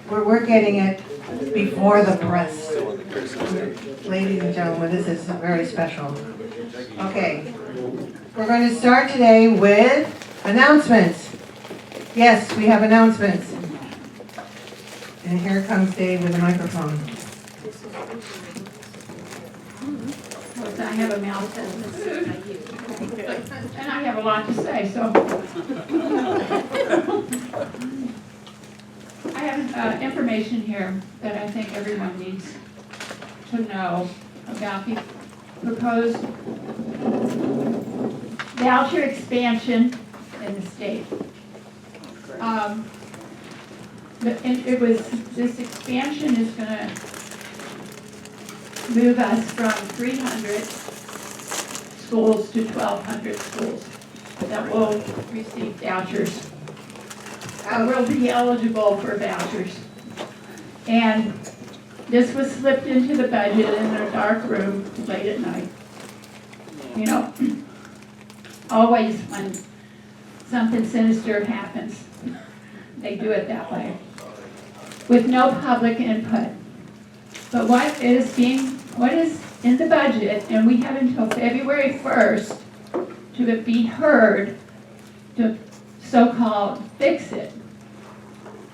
We're getting it before the press. Ladies and gentlemen, this is very special. Okay, we're going to start today with announcements. Yes, we have announcements. And here comes Dave with the microphone. I have a mouth and I have a lot to say, so. I have information here that I think everyone needs to know about the proposed voucher expansion in the state. This expansion is going to move us from 300 schools to 1,200 schools that will receive vouchers, will be eligible for vouchers. And this was slipped into the budget in a dark room late at night. You know, always when something sinister happens, they do it that way, with no public input. But what is in the budget, and we have until February 1st to be heard to so-called fix it.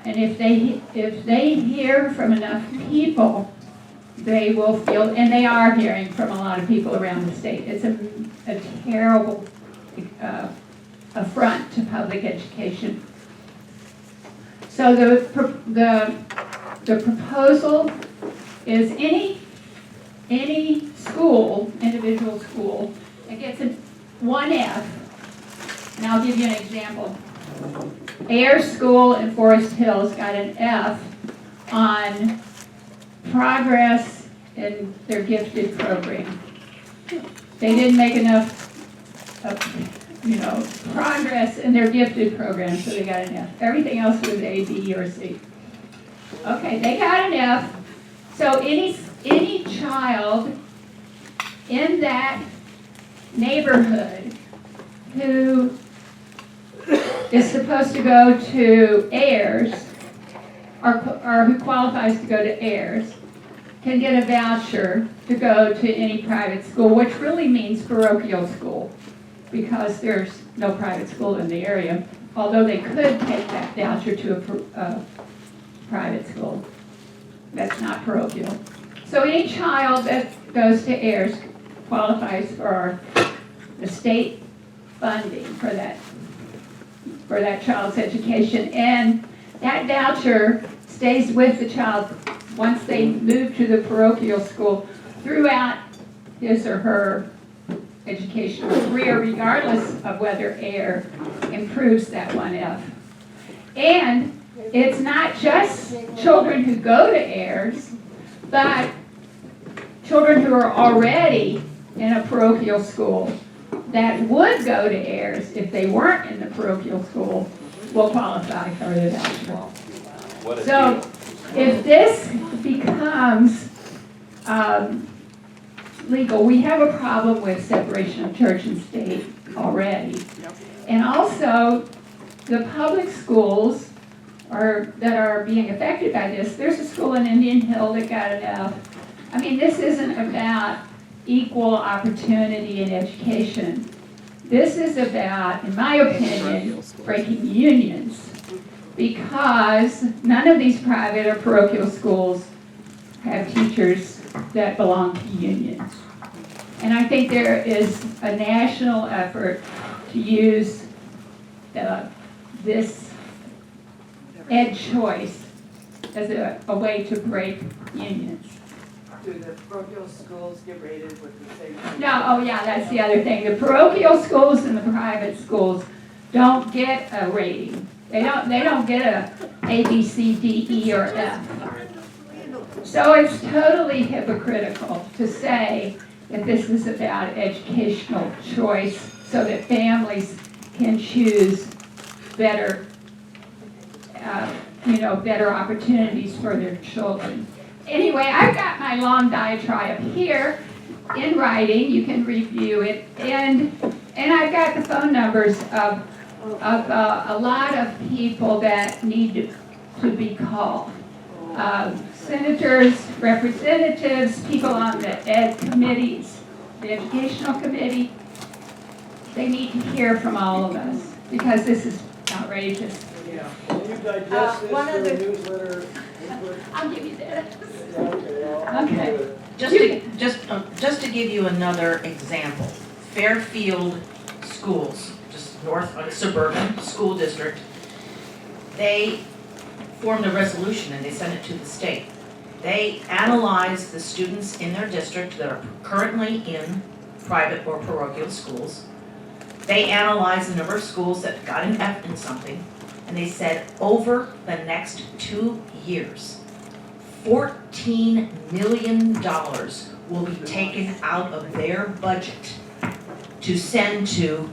And if they hear from enough people, they will feel, and they are hearing from a lot of people around the state. It's a terrible affront to public education. So the proposal is any school, individual school, that gets one F, and I'll give you an example. Ayers School in Forest Hills got an F on progress in their gifted program. They didn't make enough progress in their gifted program, so they got an F. Everything else was A, B, or C. Okay, they got an F. So any child in that neighborhood who is supposed to go to Ayers, or who qualifies to go to Ayers, can get a voucher to go to any private school, which really means parochial school, because there's no private school in the area, although they could take that voucher to a private school. That's not parochial. So any child that goes to Ayers qualifies for the state funding for that child's education, and that voucher stays with the child once they move to the parochial school throughout his or her educational career, regardless of whether Ayers improves that 1F. And it's not just children who go to Ayers, but children who are already in a parochial school that would go to Ayers if they weren't in the parochial school will qualify for the voucher. So if this becomes legal, we have a problem with separation of church and state already. And also, the public schools that are being affected by this. There's a school in Indian Hill that got an F. I mean, this isn't about equal opportunity in education. This is about, in my opinion, breaking unions, because none of these private or parochial schools have teachers that belong to unions. And I think there is a national effort to use this ed choice as a way to break unions. Do the parochial schools get rated with the same? No, oh yeah, that's the other thing. The parochial schools and the private schools don't get a rating. They don't get a B, C, D, E, or F. So it's totally hypocritical to say that this is about educational choice so that families can choose better, better opportunities for their children. Anyway, I've got my long diatribe here in writing. You can review it, and I've got the phone numbers of a lot of people that need to be called. senators, representatives, people on the ed committees, the educational committee. They need to hear from all of us because this is outrageous. Yeah. Can you digest this one for other- the newsletter? I'll give you this. Okay. Just to give you another example, Fairfield Schools, just north of suburban school district, they formed a resolution and they sent it to the state. They analyzed the students in their district that are currently in private or parochial schools. They analyzed the number of schools that got an F in something, and they said over the next 2 years, $14 million will be taken out of their budget to send to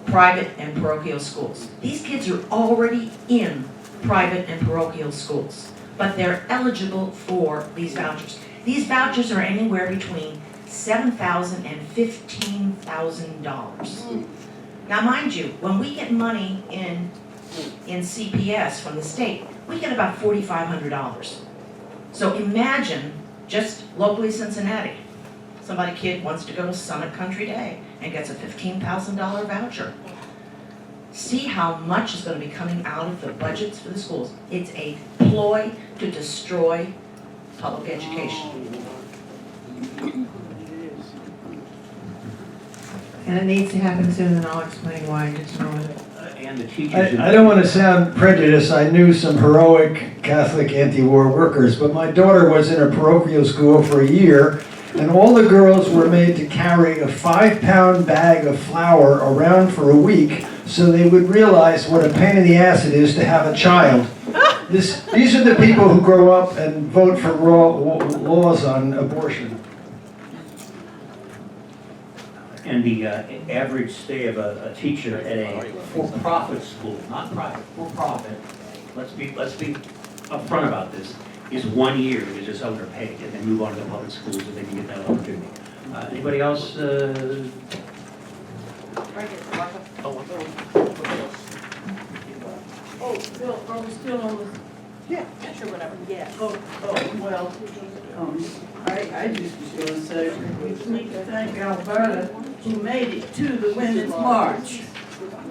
private and parochial schools. These kids are already in private and parochial schools, but they're eligible for these vouchers. These vouchers are anywhere between $7,000 and $15,000. Now, mind you, when we get money in CPS from the state, we get about $4,500. So imagine, just locally Cincinnati, kid wants to go to Summit Country Day and gets a $15,000 voucher. See how much is going to be coming out of the budgets for the schools. It's a ploy to destroy public education. And it needs to happen soon, and I'll explain why in just a moment. And the teachers. I don't want to sound prejudiced. I knew some heroic Catholic anti-war workers, but my daughter was in a parochial school for a year, and all the girls were made to carry a 5-pound bag of flour around for a week so they would realize what a pain in the ass it is to have a child. These are the people who grow up and vote for laws on abortion. And the average stay of a teacher at a for-profit school, not private, for-profit, let's be upfront about this, is 1 year. They're just underpaid, and they move on to the public schools if they can get that opportunity. Anybody else? Oh, Bill, are we still on the? Yeah. Sure, whatever, yeah. Well, I just was gonna say, we need to thank Alberta who made it to the Women's March.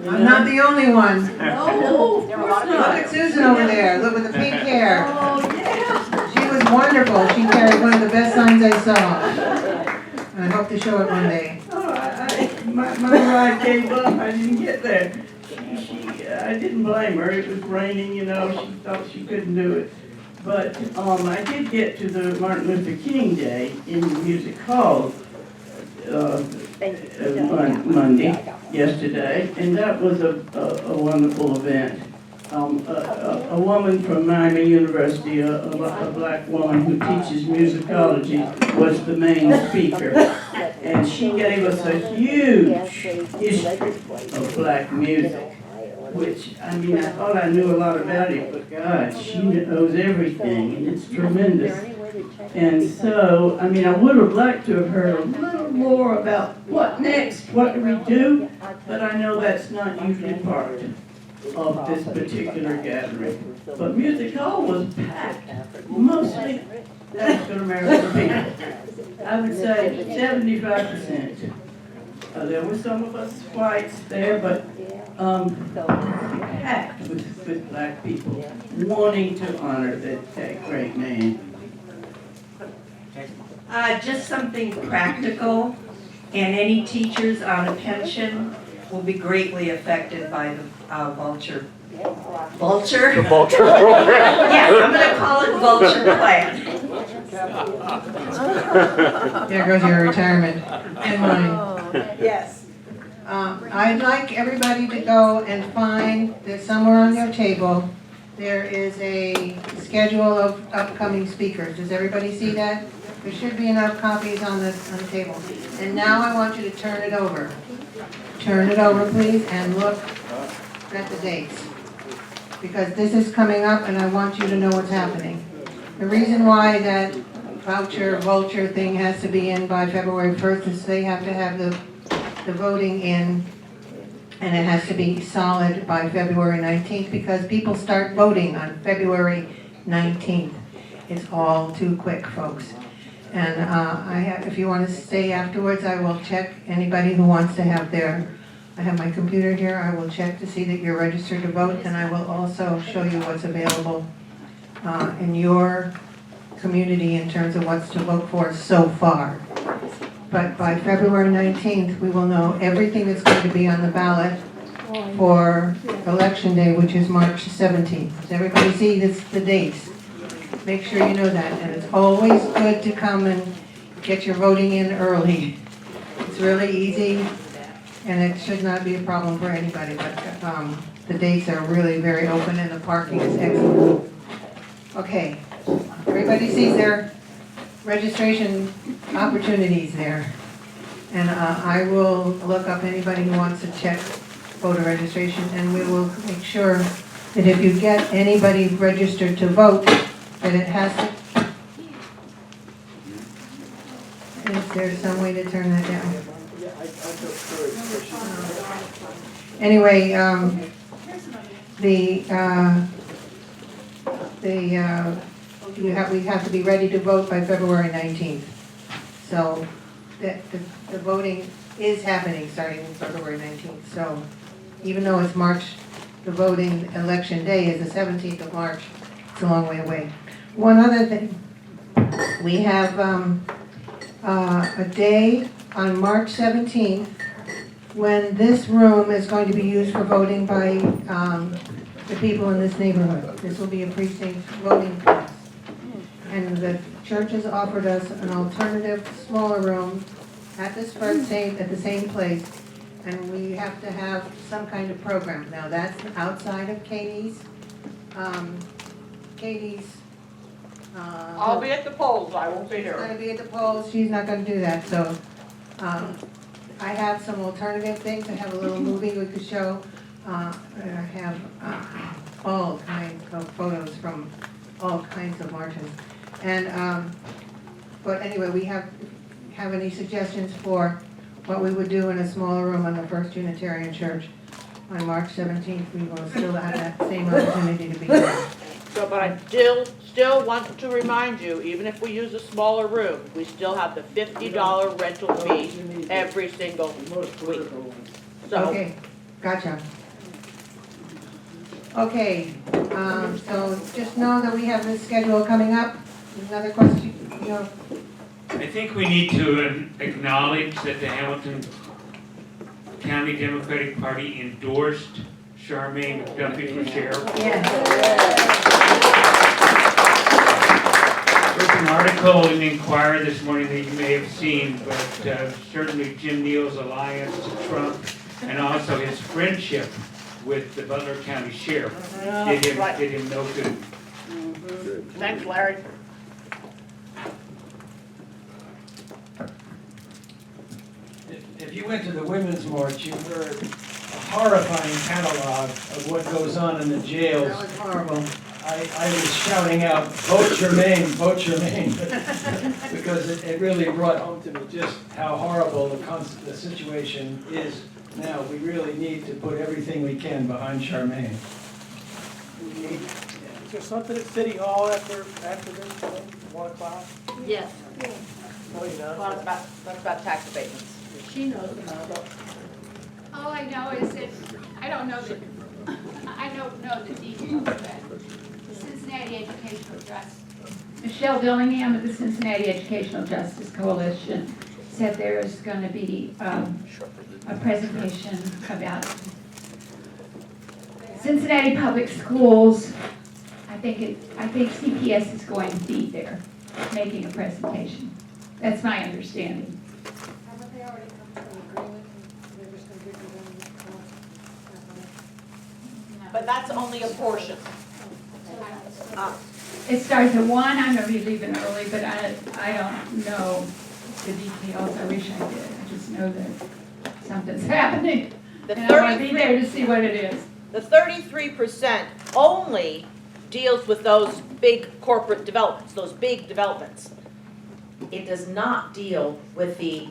I'm not the only one. No, of course Look not. at Susan over there, look with the pink hair. Oh, yeah. She was wonderful, she carried one of the best signs I saw. And I hope to show it one day. Oh, my ride gave up, I didn't get there. I didn't blame her, it was raining, you know, she thought she couldn't do it. But, I did get to the Martin Luther King Day in the Music Hall, Monday, yesterday, and that was a wonderful event. A woman from Miami University, a black woman who teaches musicology, was the main speaker. And she gave us a huge history of black music, which, I mean, I thought I knew a lot about it, but God, she knows everything, and it's tremendous. And so, I mean, I would have liked to have heard a little more about what next, what do we do, but I know that's not usually part of this particular gathering. But Music Hall was packed, mostly African American people. I would say 75%. There were some of us whites there, but packed with black people wanting to honor that great man. Just something practical, and any teachers on a pension will be greatly affected by the vulture. Vulture? The vulture program. Yeah, I'm gonna call it vulture plan. There goes your retirement, and mine. Yes. I'd like everybody to go and find that somewhere on your table, there is a schedule of upcoming speakers. Does everybody see that? There should be enough copies on the table. And now I want you to turn it over. Turn it over, please, and look at the dates. Because this is coming up and I want you to know what's happening. The reason why that vulture thing has to be in by February 1st is they have to have the voting in, and it has to be solid by February 19th because people start voting on February 19th. It's all too quick, folks. And if you want to stay afterwards, I will check anybody who wants to have I have my computer here. I will check to see that you're registered to vote, and I will also show you what's available in your community in terms of what's to vote for so far. But by February 19th, we will know everything that's going to be on the ballot for Election Day, which is March 17th. Does everybody see the dates? Make sure you know that. And it's always good to come and get your voting in early. It's really easy, and it should not be a problem for anybody. But the dates are really very open, and the parking is excellent. Okay, everybody sees their registration opportunities there. And I will look up anybody who wants to check voter registration, and we will make sure that if you get anybody registered to vote, that it has to... Is there some way to turn that down? Anyway, we have to be ready to vote by February 19th. So the voting is happening starting February 19th. So even though it's March, the voting election day is the 17th of March. It's a long way away. One other thing, we have a day on March 17th when this room is going to be used for voting by the people in this neighborhood. This will be a precinct voting class. And the church has offered us an alternative, smaller room at the same place, and we have to have some kind of program. Now that's outside of Katie's. I'll be at the polls, I won't be She's here. gonna be at the polls, she's not gonna do that, so, I have some alternative things, I have a little movie we could show. I have, all kinds of photos from all kinds of marches. And, but anyway, we have any suggestions for what we would do in a smaller room on the First Unitarian Church on March 17th? We will still have that same opportunity to be there. So, but I still want to remind you, even if we use a smaller room, we still have the $50 rental fee every single week. So, Okay, gotcha. Okay, so just know that we have this schedule coming up. Another question, you know? I think we need to acknowledge that the Hamilton County Democratic Party endorsed Charmaine McDuffie for sheriff. Yes. There's an article in the Inquirer this morning that you may have seen, but certainly Jim Neal's alliance to Trump and also his friendship with the Butler County Sheriff did him no good. thanks, Larry. If you went to the Women's March, you heard a horrifying catalog of what goes on in the jails. That was horrible. I was shouting out, vote Jermaine, because it really brought home to me just how horrible the situation is now. We really need to put everything we can behind Charmaine. Is there something at City Hall after this, 1 o'clock? Yes. No, you know. Well, that's about tax abatements. She knows about it. All I know is that, I don't know the details, but the Cincinnati Educational Justice, Michelle Dillingham of the Cincinnati Educational Justice Coalition said there's going to be a presentation about Cincinnati Public Schools. I think CPS is going to be there making a presentation. That's my understanding. Haven't they already come to an agreement? They're just going to give them But that's only a portion. It starts at 1, I'm gonna be leaving early, but I don't know the details, I wish I did, I just know that something's happening. The And I wanna be there to see what it is. The 33% only deals with those big corporate developments, those big developments. It does not deal with the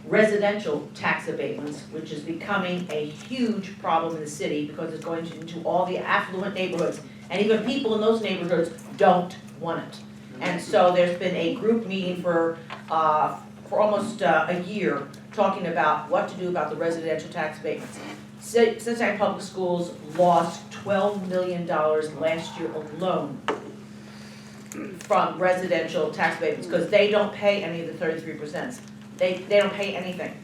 residential tax abatements, which is becoming a huge problem in the city because it's going into all the affluent neighborhoods. And even people in those neighborhoods don't want it. And so there's been a group meeting for almost a year, talking about what to do about the residential tax abatements. Cincinnati Public Schools lost $12 million last year alone from residential tax abatements, because they don't pay any of the 33%. They don't pay anything.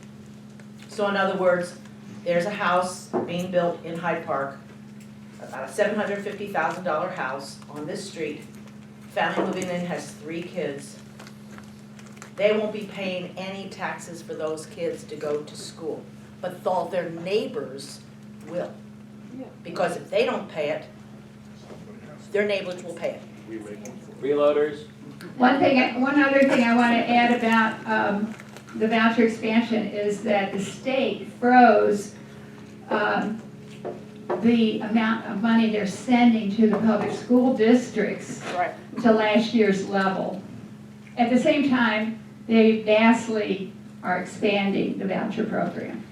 So in other words, there's a house being built in Hyde Park, about a $750,000 house on this street. Family moving in has 3 kids. They won't be paying any taxes for those kids to go to school, but all their neighbors will. Because if they don't pay it, their neighbors will pay it. Freeloaders. One other thing I want to add about the voucher expansion is that the state froze the amount of money they're sending to the public school districts Right. to last year's level. At the same time, they vastly are expanding the voucher program.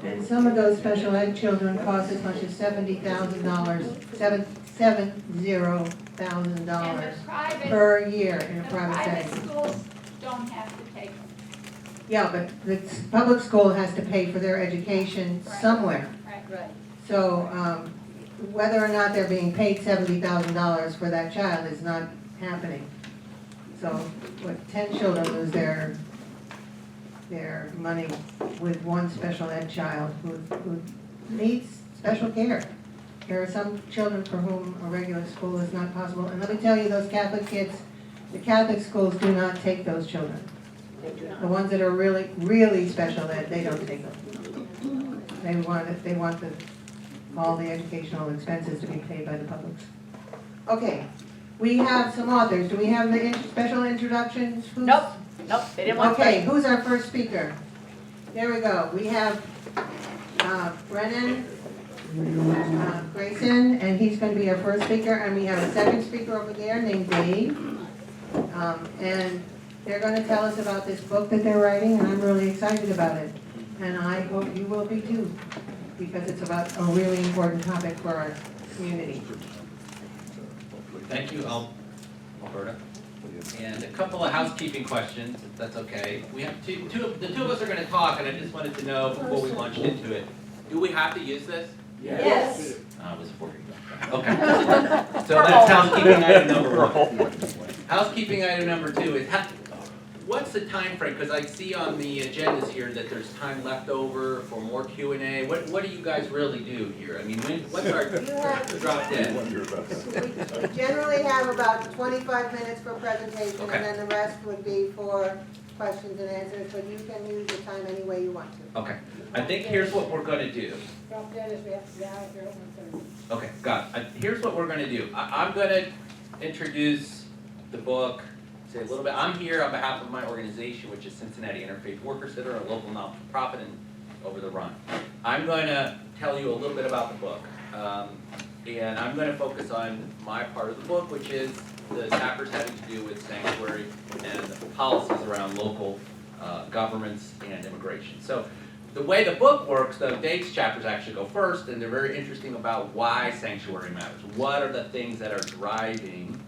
And some of those special ed children cost as much as $70,000, $70,000 per year in a private setting. schools don't have to take them. Yeah, but the public school has to pay for their education somewhere. Right. So whether or not they're being paid $70,000 for that child is not happening. So what, 10 children lose their money with one special ed child who needs special care. There are some children for whom a regular school is not possible. And let me tell you, those Catholic kids, the Catholic schools do not take those children. The ones that are really, really special ed, they don't take them. They want all the educational expenses to be paid by the publics. Okay, we have some authors. Do we have the special introductions? Nope, they didn't want to. Okay, who's our first speaker? There we go. We have Bennan, Grayson, and he's going to be our first speaker. And we have a second speaker over there named Dave. And they're going to tell us about this book that they're writing, and I'm really excited about it. And I hope you will be too, because it's about a really important topic for our community. Thank you, Alberta. And a couple of housekeeping questions, if that's okay. We have the two of us are going to talk, and I just wanted to know before we launched into it, do we have to use this? Yes. I was worried about that. Okay. So that's housekeeping item number 1. Housekeeping item number 2 is, what's the time frame? Because I see on the agendas here that there's time left over for more Q&A. What do you guys really do here? I mean, what's our drop dead? We generally have about 25 minutes for presentation, Okay. and then the rest would be for questions and answers, but you can use the time any way you want to. Okay. I think here's what we're going to do. Drop dead is we have to be out here at 1:30. Okay, got it. Here's what we're going to do. I'm going to introduce the book, say a little bit. I'm here on behalf of my organization, which is Cincinnati Interfaith Worker Center, a local not-for-profit and over the run. I'm going to tell you a little bit about the book. And I'm going to focus on my part of the book, which is the chapters having to do with sanctuary and policies around local governments and immigration. So the way the book works, though, Dave's chapters actually go first, and they're very interesting about why sanctuary matters. What are the things that are driving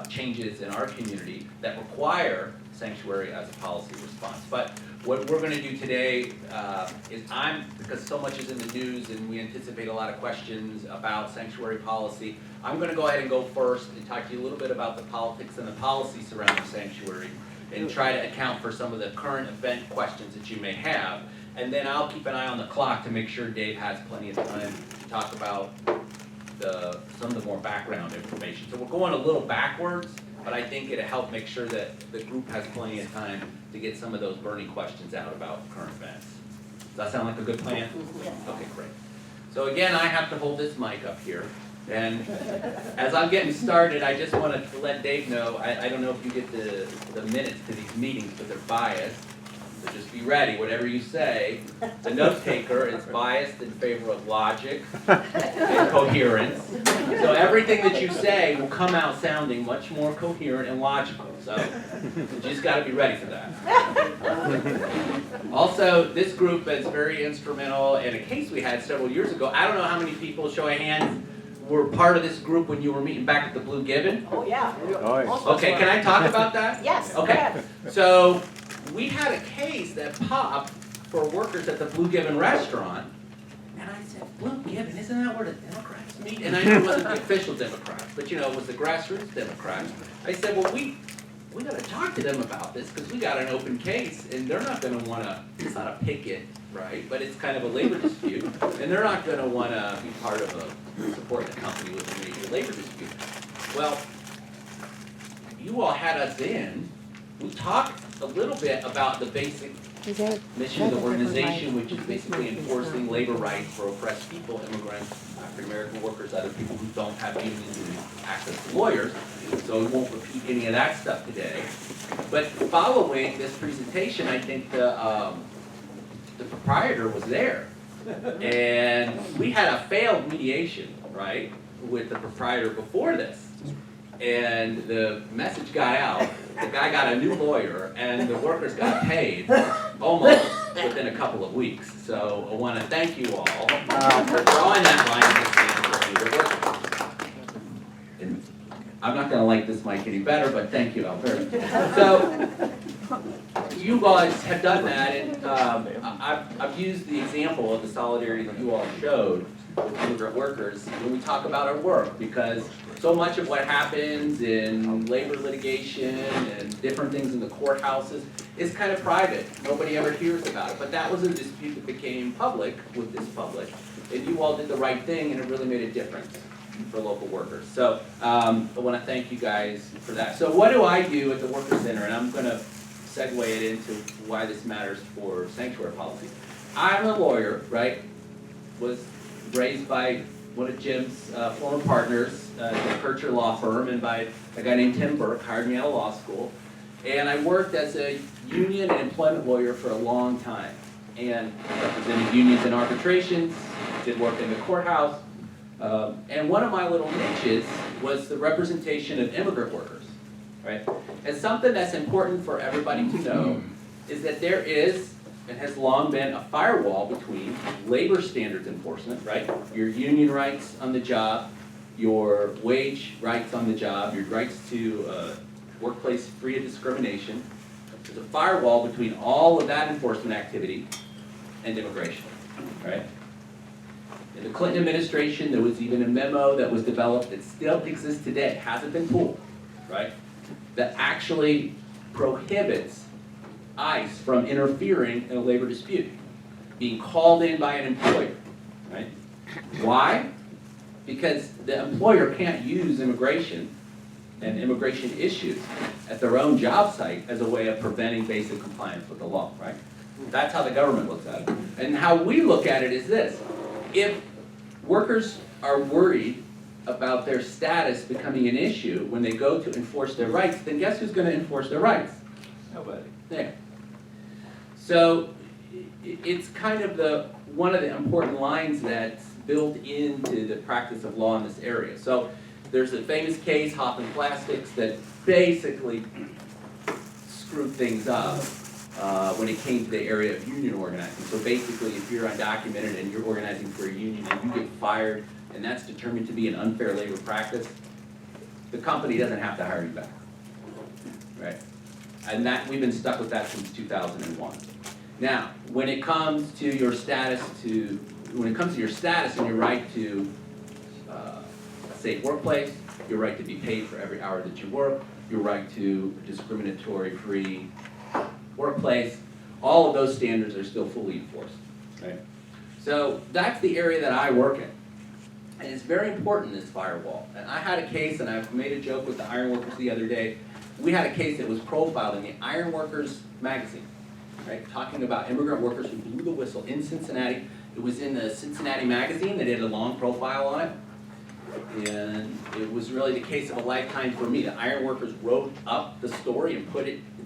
changes in our community that require sanctuary as a policy response? But what we're going to do today is because so much is in the news and we anticipate a lot of questions about sanctuary policy, I'm going to go ahead and go first and talk to you a little bit about the politics and the policy surrounding sanctuary and try to account for some of the current event questions that you may have. And then I'll keep an eye on the clock to make sure Dave has plenty of time to talk about some of the more background information. So we're going a little backwards, but I think it'll help make sure that the group has plenty of time to get some of those burning questions out about current events. Does that sound like a good plan? Okay, great. So again, I have to hold this mic up here. And as I'm getting started, I just want to let Dave know, I don't know if you get the minutes to these meetings, but they're biased. So just be ready, whatever you say. The note taker is biased in favor of logic and coherence. So everything that you say will come out sounding much more coherent and logical. So you just got to be ready for that. Also, this group is very instrumental in a case we had several years ago. I don't know how many people, show of hands, were part of this group when you were meeting back at the Blue Gibbon? Oh, yeah. Okay, can I talk about that? Yes, go Okay. ahead. So, we had a case that popped for workers at the Blue Gibbon restaurant, and I said, Blue Gibbon, isn't that where the Democrats meet? And I knew it wasn't the official Democrats, but you know, it was the grassroots Democrats. I said, well, we gotta talk to them about this, because we got an open case, and they're not gonna wanna, it's not a picket, right, but it's kind of a labor dispute, and they're not gonna wanna be part of supporting a company with a major labor dispute. Well, you all had us in, we talked a little bit about the basic mission of the organization, which is basically enforcing labor rights for oppressed people, immigrants, African-American workers, other people who don't have unions and access to lawyers. So we won't repeat any of that stuff today. But following this presentation, I think the proprietor was there. And we had a failed mediation, right, with the proprietor before this. And the message got out, the guy got a new lawyer, and the workers got paid almost within a couple of weeks. So I want to thank you all for drawing that line in the sand. And I'm not going to like this mic any better, but thank you, Albert. So you guys have done that, and I've used the example of the solidarity that you all showed with immigrant workers when we talk about our work, because so much of what happens in labor litigation and different things in the courthouses is kind of private. Nobody ever hears about it. But that was a dispute that became public with this public. And you all did the right thing, and it really made a difference for local workers. So I want to thank you guys for that. So what do I do at the Worker Center? And I'm going to segue it into why this matters for sanctuary policy. I'm a lawyer, right? Was raised by one of Jim's former partners, the Kircher Law Firm, and by a guy named Tim Burke, hired me out of law school. And I worked as a union and employment lawyer for a long time, and represented unions in arbitrations, did work in the courthouse, and one of my little niches was the representation of immigrant workers, right? And something that's important for everybody to know is that there is and has long been a firewall between labor standards enforcement, right? Your union rights on the job, your wage rights on the job, your rights to workplace free of discrimination. There's a firewall between all of that enforcement activity and immigration, right? In the Clinton administration, there was even a memo that was developed that still exists today, hasn't been pulled, right? That actually prohibits ICE from interfering in a labor dispute, being called in by an employer, right? Why? Because the employer can't use immigration and immigration issues at their own job site as a way of preventing basic compliance with the law, right? That's how the government looks at it. And how we look at it is this. If workers are worried about their status becoming an issue when they go to enforce their rights, then guess who's going to enforce their rights? Nobody. There. So it's kind of one of the important lines that's built into the practice of law in this area. So there's a famous case, Hoffman Plastics, that basically screwed things up when it came to the area of union organizing. So basically, if you're undocumented and you're organizing for a union and you get fired, and that's determined to be an unfair labor practice, the company doesn't have to hire you back, right? And that we've been stuck with that since 2001. Now, when it comes to your status and your right to a safe workplace, your right to be paid for every hour that you work, your right to a discriminatory-free workplace, all of those standards are still fully enforced, right? So that's the area that I work in. And it's very important, this firewall. And I had a case, and I've made a joke with the ironworkers the other day. We had a case that was profiled in the Ironworkers magazine, right? Talking about immigrant workers who blew the whistle in Cincinnati. It was in the Cincinnati magazine. They did a long profile on it. And it was really the case of a lifetime for me. The ironworkers wrote up the story and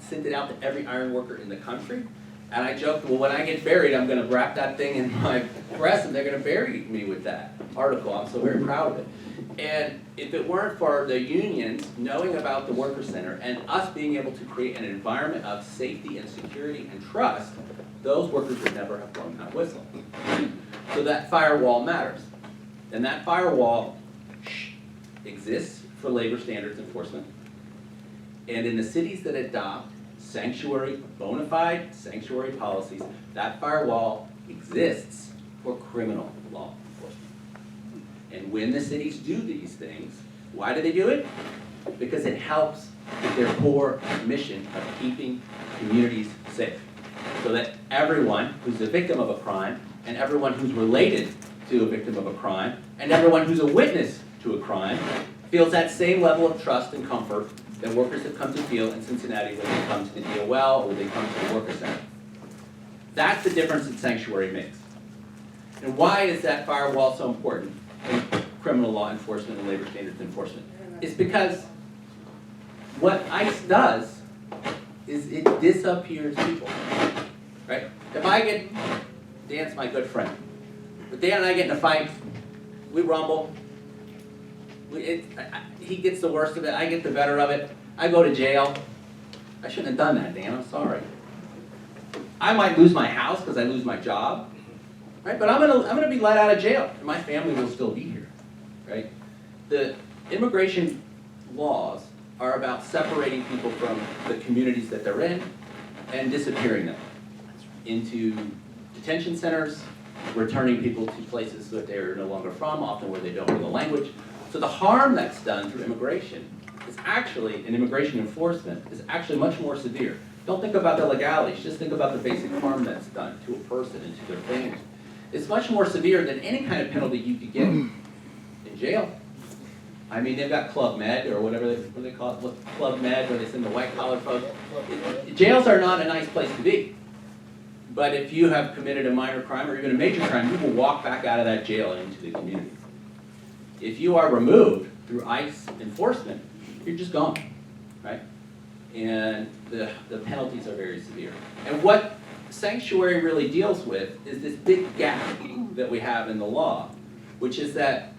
sent it out to every ironworker in the country. And I joked, well, when I get buried, I'm going to wrap that thing in my press, and they're going to bury me with that article. I'm so very proud of it. And if it weren't for the unions knowing about the Worker Center and us being able to create an environment of safety and security and trust, those workers would never have blown that whistle. So that firewall matters. And that firewall exists for labor standards enforcement. And in the cities that adopt bona fide sanctuary policies, that firewall exists for criminal law enforcement. And when the cities do these things, why do they do it? Because it helps with their core mission of keeping communities safe. So that everyone who's a victim of a crime, and everyone who's related to a victim of a crime, and everyone who's a witness to a crime, feels that same level of trust and comfort that workers have come to feel in Cincinnati when they come to the DOL or they come to the Worker Center. That's the difference that Sanctuary makes. And why is that firewall so important in criminal law enforcement and labor standards enforcement? It's because what ICE does is it disappears people, right? If I get, Dan's my good friend, but Dan and I get in a fight, we rumble, he gets the worst of it, I get the better of it, I go to jail. I shouldn't have done that, Dan, I'm sorry. I might lose my house because I lose my job, right? But I'm gonna be let out of jail, and my family will still be here, right? The immigration laws are about separating people from the communities that they're in and disappearing them into detention centers, returning people to places that they're no longer from, often where they don't know the language. So the harm that's done through immigration is actually, in immigration enforcement, is actually much more severe. Don't think about the legalities, just think about the basic harm that's done to a person and to their family. It's much more severe than any kind of penalty you could get in jail. I mean, they've got Club Med, or whatever they call it, Club Med, where they send the white-collar folks. Jails are not a nice place to be. But if you have committed a minor crime or even a major crime, you will walk back out of that jail and into the community. If you are removed through ICE enforcement, you're just gone, right? And the penalties are very severe. And what Sanctuary really deals with is this big gap that we have in the law, which is that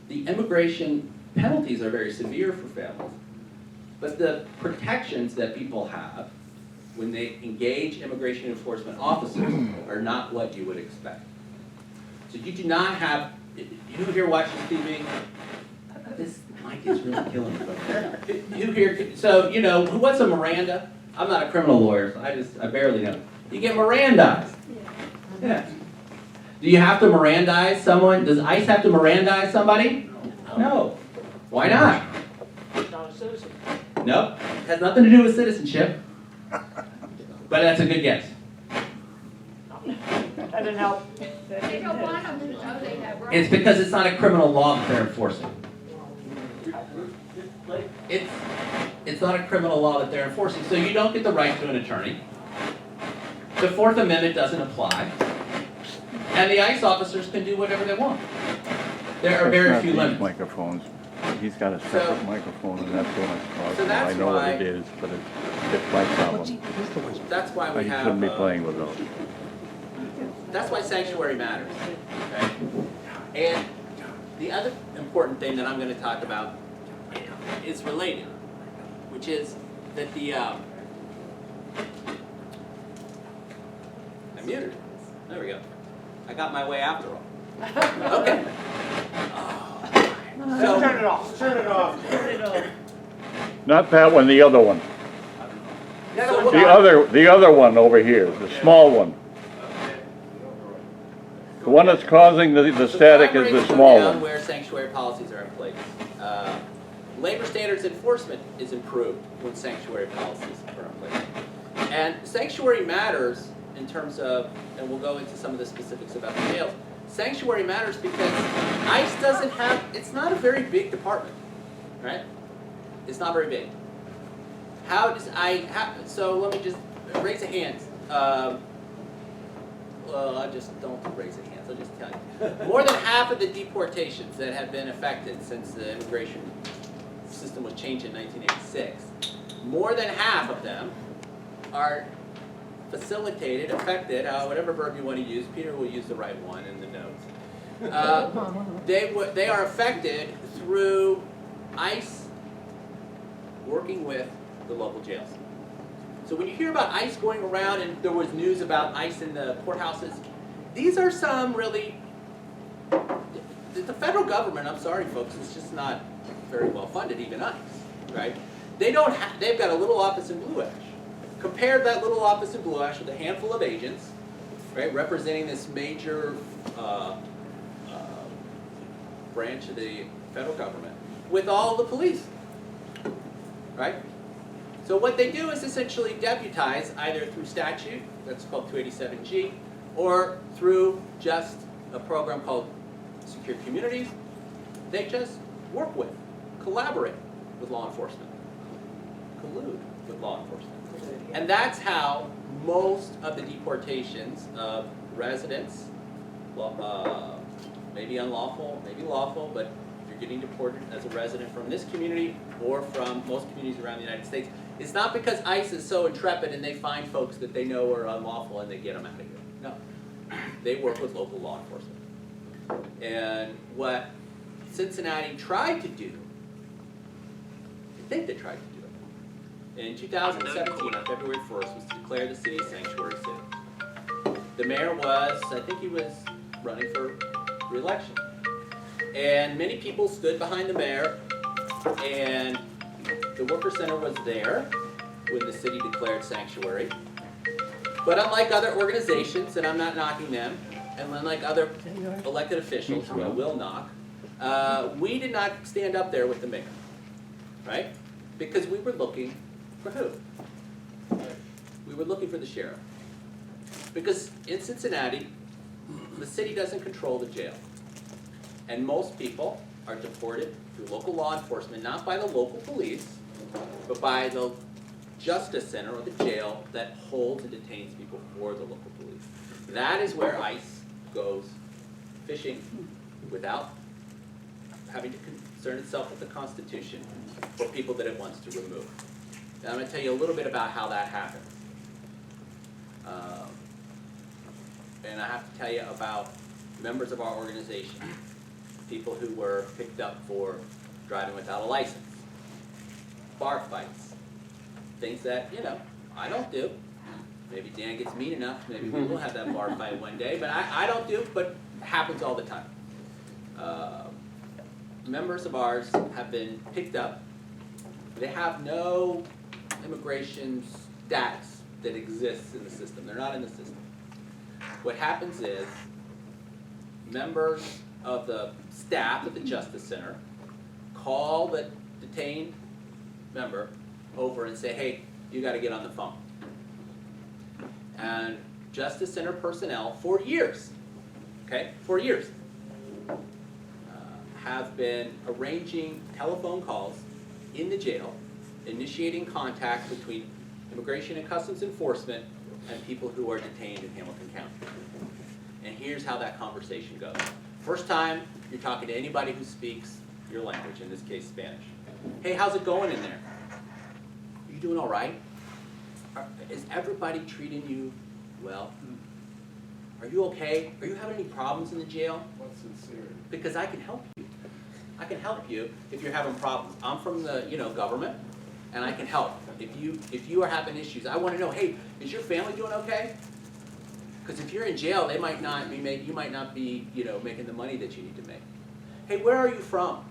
the immigration penalties are very severe for families, but the protections that people have when they engage immigration enforcement officers are not what you would expect. So you do not have, who here watches TV? This mic is really killing me. Who here, so you know, what's a Miranda? I'm not a criminal lawyer, so I barely know. You get Mirandized. Yeah. Do you have to Mirandize someone? Does ICE have to Mirandize somebody? No. Why not? Not a citizen. No. It has nothing to do with citizenship. But that's a good guess. That didn't help. They don't want them to know they have rights. It's because it's not a criminal law that they're enforcing. It's not a criminal law that they're enforcing, so you don't get the right to an attorney. The Fourth Amendment doesn't apply. And the ICE officers can do whatever they want. There are very few limits. Microphones. He's got a separate microphone, and that's what I thought. So that's I know why- what it is, but it's my problem. That's why I we have. shouldn't be playing with those. That's why Sanctuary matters. Okay? And the other important thing that I'm going to talk about is related, which is that I muted it. There we go. I got my way after all. Okay. So, Turn it off, turn it off. Turn it off. Not that one, the other one. so The other one over here, the small one. The one that's causing the static is the small one. Where sanctuary policies are in place. Labor standards enforcement is improved when sanctuary policies are in place. And sanctuary matters in terms of, and we'll go into some of the specifics about the jails. Sanctuary matters because ICE doesn't have, it's not a very big department, right? It's not very big. So let me just raise a hand. Well, I just don't raise a hand, I'll just tell you. More than half of the deportations that have been affected since the immigration system was changed in 1986, more than half of them are facilitated, affected, whatever verb you want to use. Peter will use the right one in the notes. They are affected through ICE working with the local jails. So when you hear about ICE going around and there was news about ICE in the courthouses, these are some really, the federal government, I'm sorry folks, it's just not very well funded, even ICE, right? They don't have, they've got a little office in Blue Ash. Compare that little office in Blue Ash with a handful of agents, right, representing this major branch of the federal government, with all the police, right? So what they do is essentially deputize either through statute, that's called 287G, or through just a program called Secure Communities. They just work with, collaborate with law enforcement, collude with law enforcement. And that's how most of the deportations of residents, maybe unlawful, maybe lawful, but if you're getting deported as a resident from this community or from most communities around the United States, it's not because ICE is so intrepid and they find folks that they know are unlawful and they get them out of here. No. They work with local law enforcement. And what Cincinnati tried to do, I think they tried to do it, in 2017, on February 1st, was to declare the city a sanctuary city. The mayor was, I think he was running for re-election. And many people stood behind the mayor, and the Worker Center was there when the city declared sanctuary. But unlike other organizations, and I'm not knocking them, and unlike other elected officials, who I will knock, we did not stand up there with the mayor, right? Because we were looking for who? We were looking for the sheriff. Because in Cincinnati, the city doesn't control the jail. And most people are deported through local law enforcement, not by the local police, but by the justice center or the jail that holds and detains people for the local police. That is where ICE goes fishing without having to concern itself with the Constitution for people that it wants to remove. Now I'm going to tell you a little bit about how that happens. And I have to tell you about members of our organization, people who were picked up for driving without a license, bar fights, things that, you know, I don't do. Maybe Dan gets mean enough, maybe we will have that bar fight one day, but I don't do, but it happens all the time. Members of ours have been picked up. They have no immigration status that exists in the system. They're not in the system. What happens is members of the staff at the Justice Center call the detained member over and say, hey, you got to get on the phone. And Justice Center personnel for years, okay, for years, have been arranging telephone calls in the jail, initiating contact between Immigration and Customs Enforcement and people who are detained in Hamilton County. And here's how that conversation goes. First time, you're talking to anybody who speaks your language, in this case Spanish. Hey, how's it going in there? Are you doing all right? Is everybody treating you well? Are you okay? Are you having any problems in the jail? What's sincere? Because I can help you. I can help you if you're having problems. I'm from the government, and I can help. If you are having issues, I want to know, hey, is your family doing okay? Because if you're in jail, they might not be you might not be making the money that you need to make. Hey, where are you from?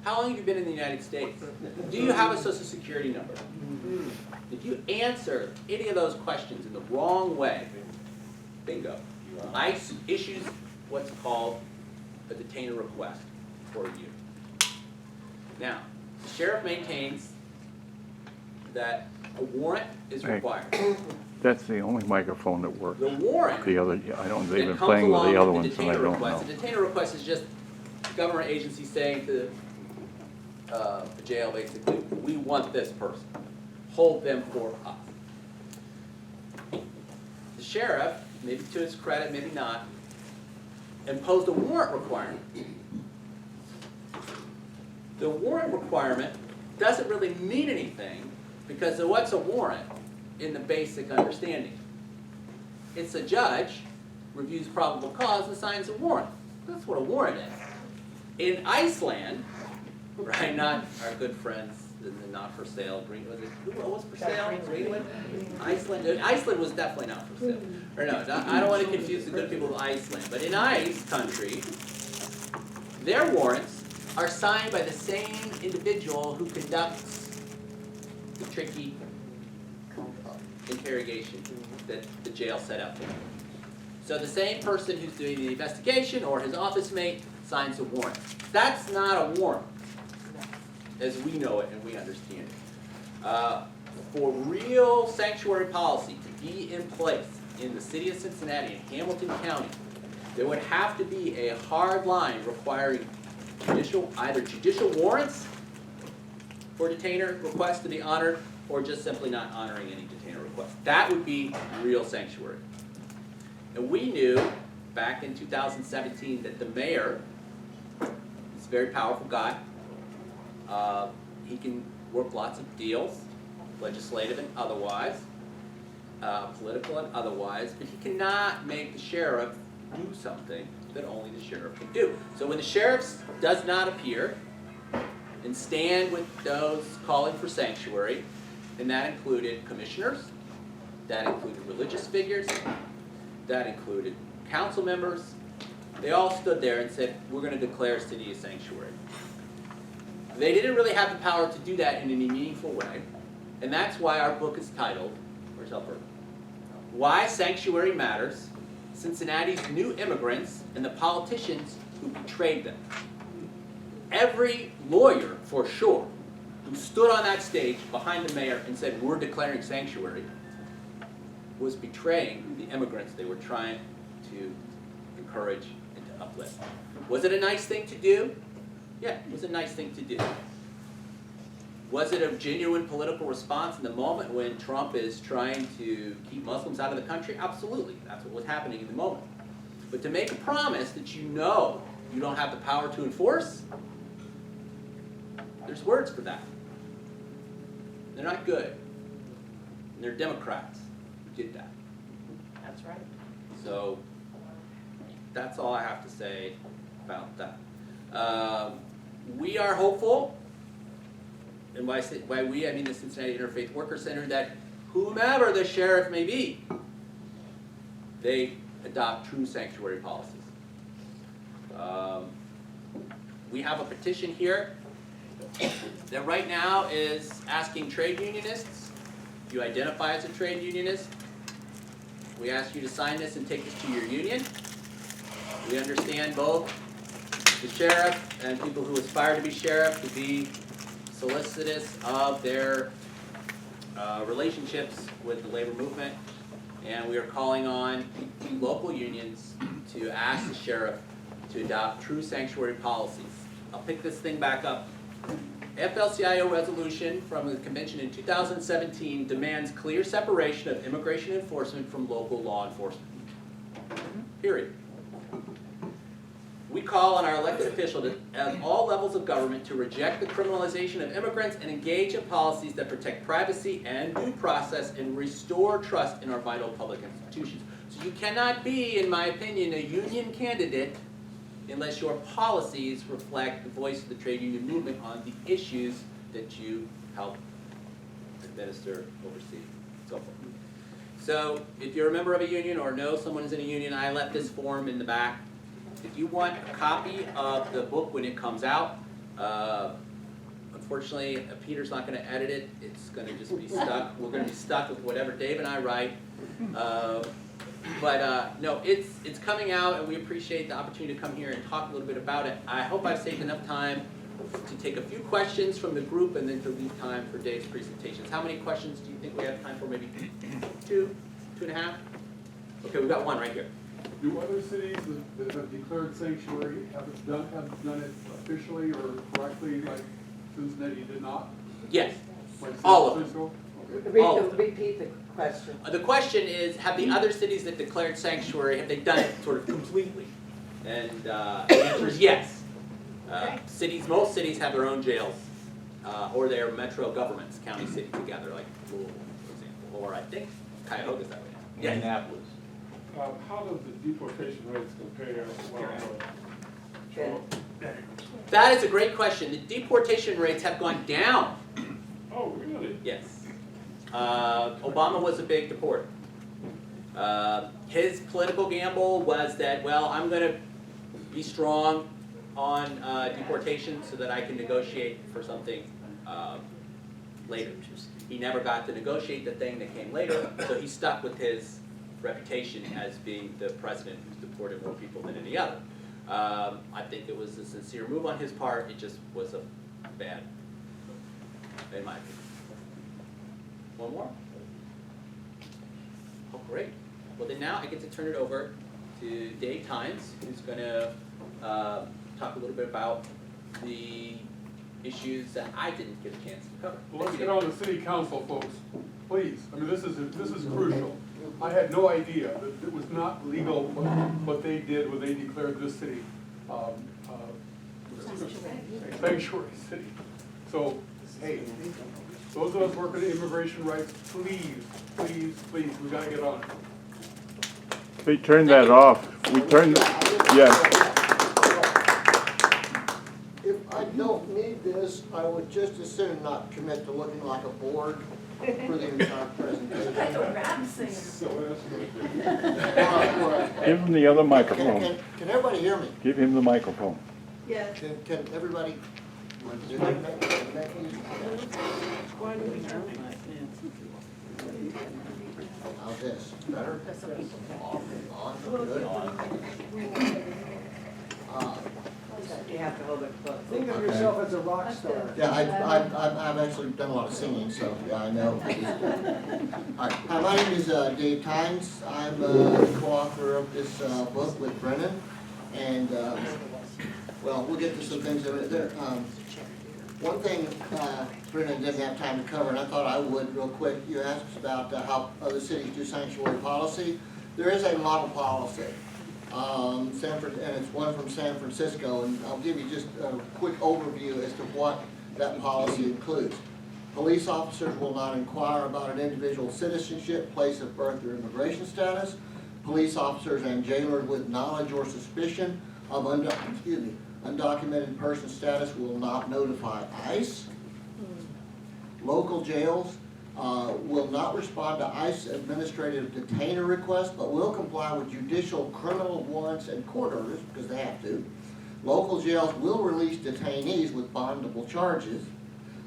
How long have you been in the United States? Do you have a social security number? If you answer any of those questions in the wrong way, bingo. ICE issues what's called a detainer request for you. Now, the sheriff maintains that a warrant is required. That's the only microphone that works. The warrant. The other, they've been playing with the other ones and I don't know. The detainer request is just a government agency saying to the jail, basically, we want this person. Hold them for us. The sheriff, maybe to his credit, maybe not, imposed a warrant requirement. The warrant requirement doesn't really mean anything because what's a warrant in the basic understanding? It's a judge reviews probable cause and signs a warrant. That's what a warrant is. In Iceland, right, not our good friends in the not for sale, what was for sale? Greenland? Iceland was definitely not for sale. Or no, I don't want to confuse the good people of Iceland, but in ICE country, their warrants are signed by the same individual who conducts the tricky interrogation that the jail set up. So the same person who's doing the investigation or his office mate signs a warrant. That's not a warrant, as we know it and we understand it. For real sanctuary policy to be in place in the city of Cincinnati and Hamilton County, there would have to be a hard line requiring either judicial warrants for detainer requests to be honored, or just simply not honoring any detainer requests. That would be real sanctuary. And we knew back in 2017 that the mayor is a very powerful guy. He can work lots of deals, legislative and otherwise, political and otherwise, but he cannot make the sheriff do something that only the sheriff can do. So when the sheriff does not appear and stand with those calling for sanctuary, and that included commissioners, that included religious figures, that included council members, they all stood there and said, we're going to declare a city a sanctuary. They didn't really have the power to do that in any meaningful way, and that's why our book is titled, where's Helper? Why Sanctuary Matters, Cincinnati's New Immigrants and the Politicians Who Betrayed Them. Every lawyer, for sure, who stood on that stage behind the mayor and said, we're declaring sanctuary, was betraying the immigrants they were trying to encourage and to uplift. Was it a nice thing to do? Yeah, it was a nice thing to do. Was it a genuine political response in the moment when Trump is trying to keep Muslims out of the country? Absolutely. That's what was happening in the moment. But to make a promise that you know you don't have the power to enforce, there's words for that. They're not good. And they're Democrats who did that. That's right. So that's all I have to say about that. We are hopeful, and by we I mean the Cincinnati Interfaith Worker Center, that whomever the sheriff may be, they adopt true sanctuary policies. We have a petition here that right now is asking trade unionists, if you identify as a trade unionist, we ask you to sign this and take this to your union. We understand both the sheriff and people who aspire to be sheriff to be solicitous of their relationships with the labor movement, and we are calling on local unions to ask the sheriff to adopt true sanctuary policies. I'll pick this thing back up. FL-CIO resolution from the convention in 2017 demands clear separation of immigration enforcement from local law enforcement. Period. We call on our elected officials at all levels of government to reject the criminalization of immigrants and engage in policies that protect privacy and due process and restore trust in our vital public institutions. So you cannot be, in my opinion, a union candidate unless your policies reflect the voice of the trade union movement on the issues that you help administer, oversee, and so forth. So if you're a member of a union or know someone who's in a union, I left this form in the back. If you want a copy of the book when it comes out, unfortunately, Peter's not going to edit it. It's going to just be stuck. We're going to be stuck with whatever Dave and I write. No, it's coming out, and we appreciate the opportunity to come here and talk a little bit about it. I hope I've saved enough time to take a few questions from the group and then to leave time for Dave's presentations. How many questions do you think we have time for? Maybe 2, 2.5? Okay, we've got one right here. Do other cities that have declared sanctuary have done it officially or correctly, like Cincinnati did not? Yes, Like all of them. Francisco? Okay. Repeat the question. The question is, have the other cities that declared sanctuary, have they done it sort of completely? And the answer is yes. Most cities have their own jails, or their metro governments, county, city together, like Louisville, for example, or I think Cuyahoga's that way now. Yes. Indianapolis. How does the deportation rates compare? That is a great question. The deportation rates have gone down. Oh, really? Yes. Obama was a big deporter. His political gamble was that, well, I'm going to be strong on deportation so that I can negotiate for something later. He never got to negotiate the thing that came later, so he stuck with his reputation as being the president who's deported more people than any other. I think it was a sincere move on his part. It just was a bad, in my opinion. One more? Oh, great. Well, then now I get to turn it over to Dave Tynes, who's going to talk a little bit about the issues that I didn't get a chance to cover. Well, let's get on to city council, folks, please. I mean, this is crucial. I had no idea that it was not legal what they did when they declared this city sanctuary city. So, hey, those of us working in immigration rights, please, please, please, we gotta get on it. They turned that off. We turned, yes. If I don't need this, I would just as soon not commit to looking like a board for the entire presentation. That's a rap singer. So that's Give him the other microphone. Can everybody hear me? Give him the microphone. Yes. Can everybody? How's this? Better? On? Good? You have to hold it close. Think of yourself as a rock star. Yeah, I've actually done a lot of singing, so yeah, I know. All right. Hi, my name is Dave Tynes. I'm the co-author of this book with Bennan, and well, we'll get to some things in it there. One thing Bennan didn't have time to cover, and I thought I would real quick. You asked us about how other cities do sanctuary policy. There is a model policy. And it's one from San Francisco, and I'll give you just a quick overview as to what that policy includes. Police officers will not inquire about an individual's citizenship, place of birth, or immigration status. Police officers and jailers with knowledge or suspicion of undocumented person status will not notify ICE. Local jails will not respond to ICE administrative detainer requests, but will comply with judicial criminal warrants and court orders, because they have to. Local jails will release detainees with bondable charges.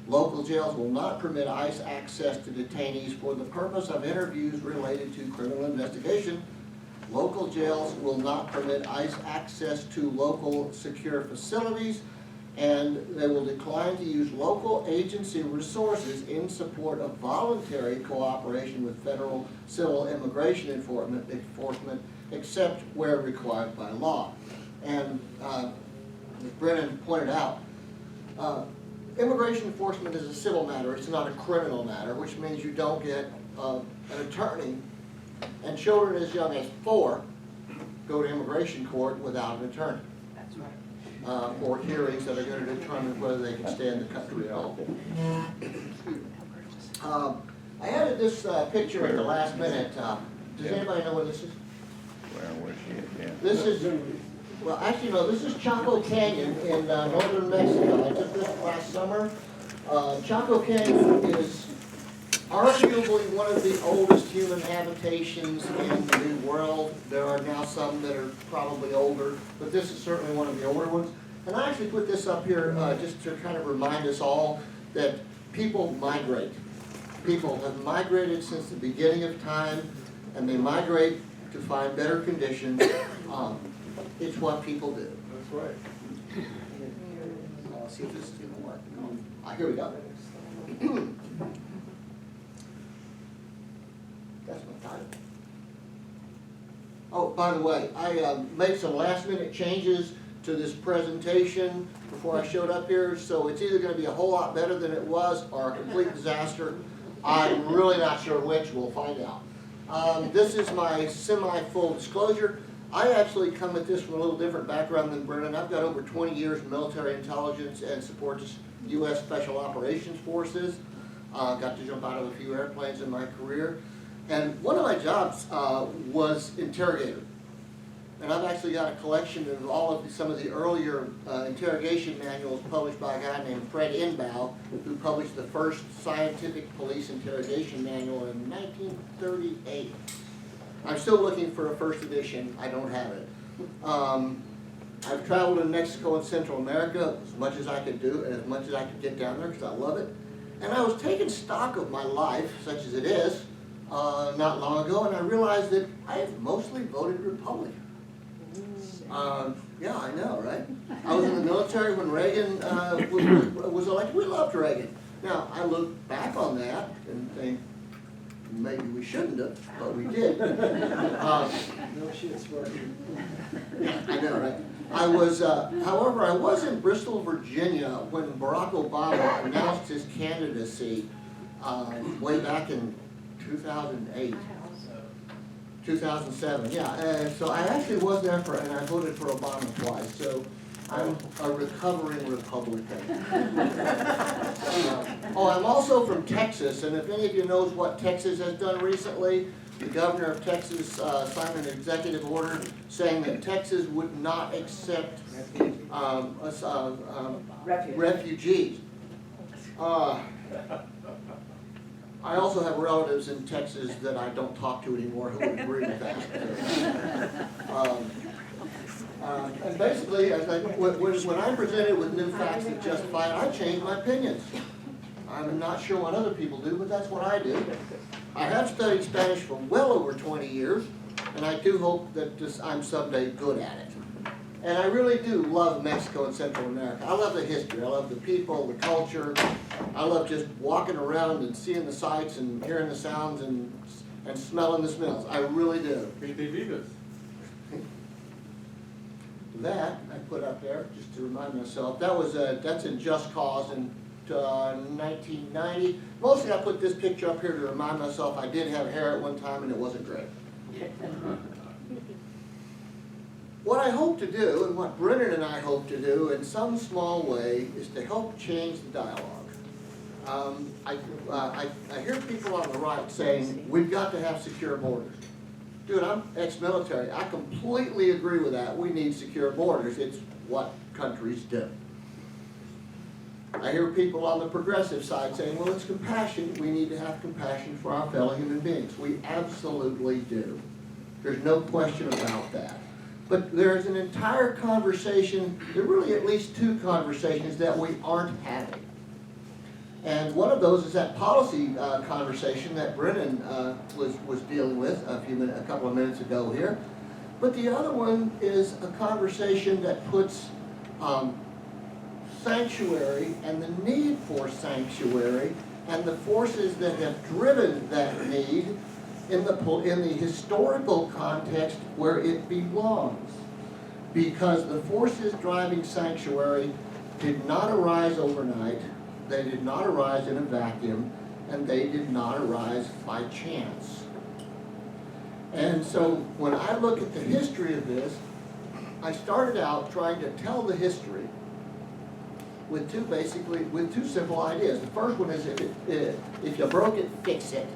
Local jails will not permit ICE access to detainees for the purpose of interviews related to criminal investigation. Local jails will not permit ICE access to local secure facilities, and they will decline to use local agency resources in support of voluntary cooperation with federal civil immigration enforcement, except where required by law. And as Bennan pointed out, immigration enforcement is a civil matter. It's not a criminal matter, which means you don't get an attorney, and children as young as 4 go to immigration court without an attorney. That's right. Or hearings that are going to determine whether they can stay in the country at all. I added this picture at the last minute. Does anybody know what this is? Where was she? Yeah. This is, well, actually, no, this is Chaco Canyon in northern Mexico. I took this last summer. Chaco Canyon is arguably one of the oldest human habitations in the New World. There are now some that are probably older, but this is certainly one of the older ones. And I actually put this up here just to kind of remind us all that people migrate. People have migrated since the beginning of time, and they migrate to find better conditions. It's what people do. That's right. I'll see if this is going to work. Here we go. That's my title. Oh, by the way, I made some last-minute changes to this presentation before I showed up here, so it's either going to be a whole lot better than it was or a complete disaster. I'm really not sure which. We'll find out. This is my semi-full disclosure. I actually come at this from a little different background than Bennan. I've got over 20 years in military intelligence and support U.S. Special Operations Forces. Got to jump out of a few airplanes in my career. And one of my jobs was interrogator. And I've actually got a collection of all of some of the earlier interrogation manuals published by a guy named Fred Inbow, who published the first scientific police interrogation manual in 1938. I'm still looking for a first edition. I don't have it. I've traveled in Mexico and Central America as much as I could do, and as much as I could get down there, because I love it. And I was taking stock of my life, such as it is, not long ago, and I realized that I have mostly voted Republican. Yeah, I know, right? I was in the military when Reagan was elected. We loved Reagan. Now, I look back on that and think, maybe we shouldn't have, but we did. No shit, I know, right? I was, however, I was in Bristol, Virginia when Barack Obama announced his candidacy way back in 2008. 2007, yeah. So I actually was there and I voted for Obama twice. So I'm a recovering Republican. I'm also from Texas, and if any of you knows what Texas has done recently, the governor of Texas signed an executive order saying that Texas would not accept refugees. I also have relatives in Texas that I don't talk to anymore who would agree with that. And basically, when I'm presented with new facts that justify it, I change my opinions. I'm not sure what other people do, but that's what I do. I have studied Spanish for well over 20 years, and I do hope that I'm someday good at it. And I really do love Mexico and Central America. I love the history. I love the people, the culture. I love just walking around and seeing the sights and hearing the sounds and smelling the smells. I really do. That I put up there just to remind myself. That's in Just Cause in 1990. Mostly I put this picture up here to remind myself I did have hair at one time and it wasn't great. What I hope to do, and what Brennan and I hope to do in some small way, is to help change the dialogue. I hear people on the right saying, we've got to have secure borders. Dude, I'm ex-military. I completely agree with that. We need secure borders. It's what countries do. I hear people on the progressive side saying, well, it's compassion. We need to have compassion for our fellow human beings. We absolutely do. There's no question about that. But there's an entire conversation, there are really at least two conversations that we aren't having. And one of those is that policy conversation that Brennan was dealing with a couple of minutes ago here. But the other one is a conversation that puts sanctuary and the need for sanctuary and the forces that have driven that need in the historical context where it belongs. Because the forces driving sanctuary did not arise overnight, they did not arise in a vacuum, and they did not arise by chance. And so when I look at the history of this, I started out trying to tell the history with two simple ideas. The first one is if you broke it, fix it.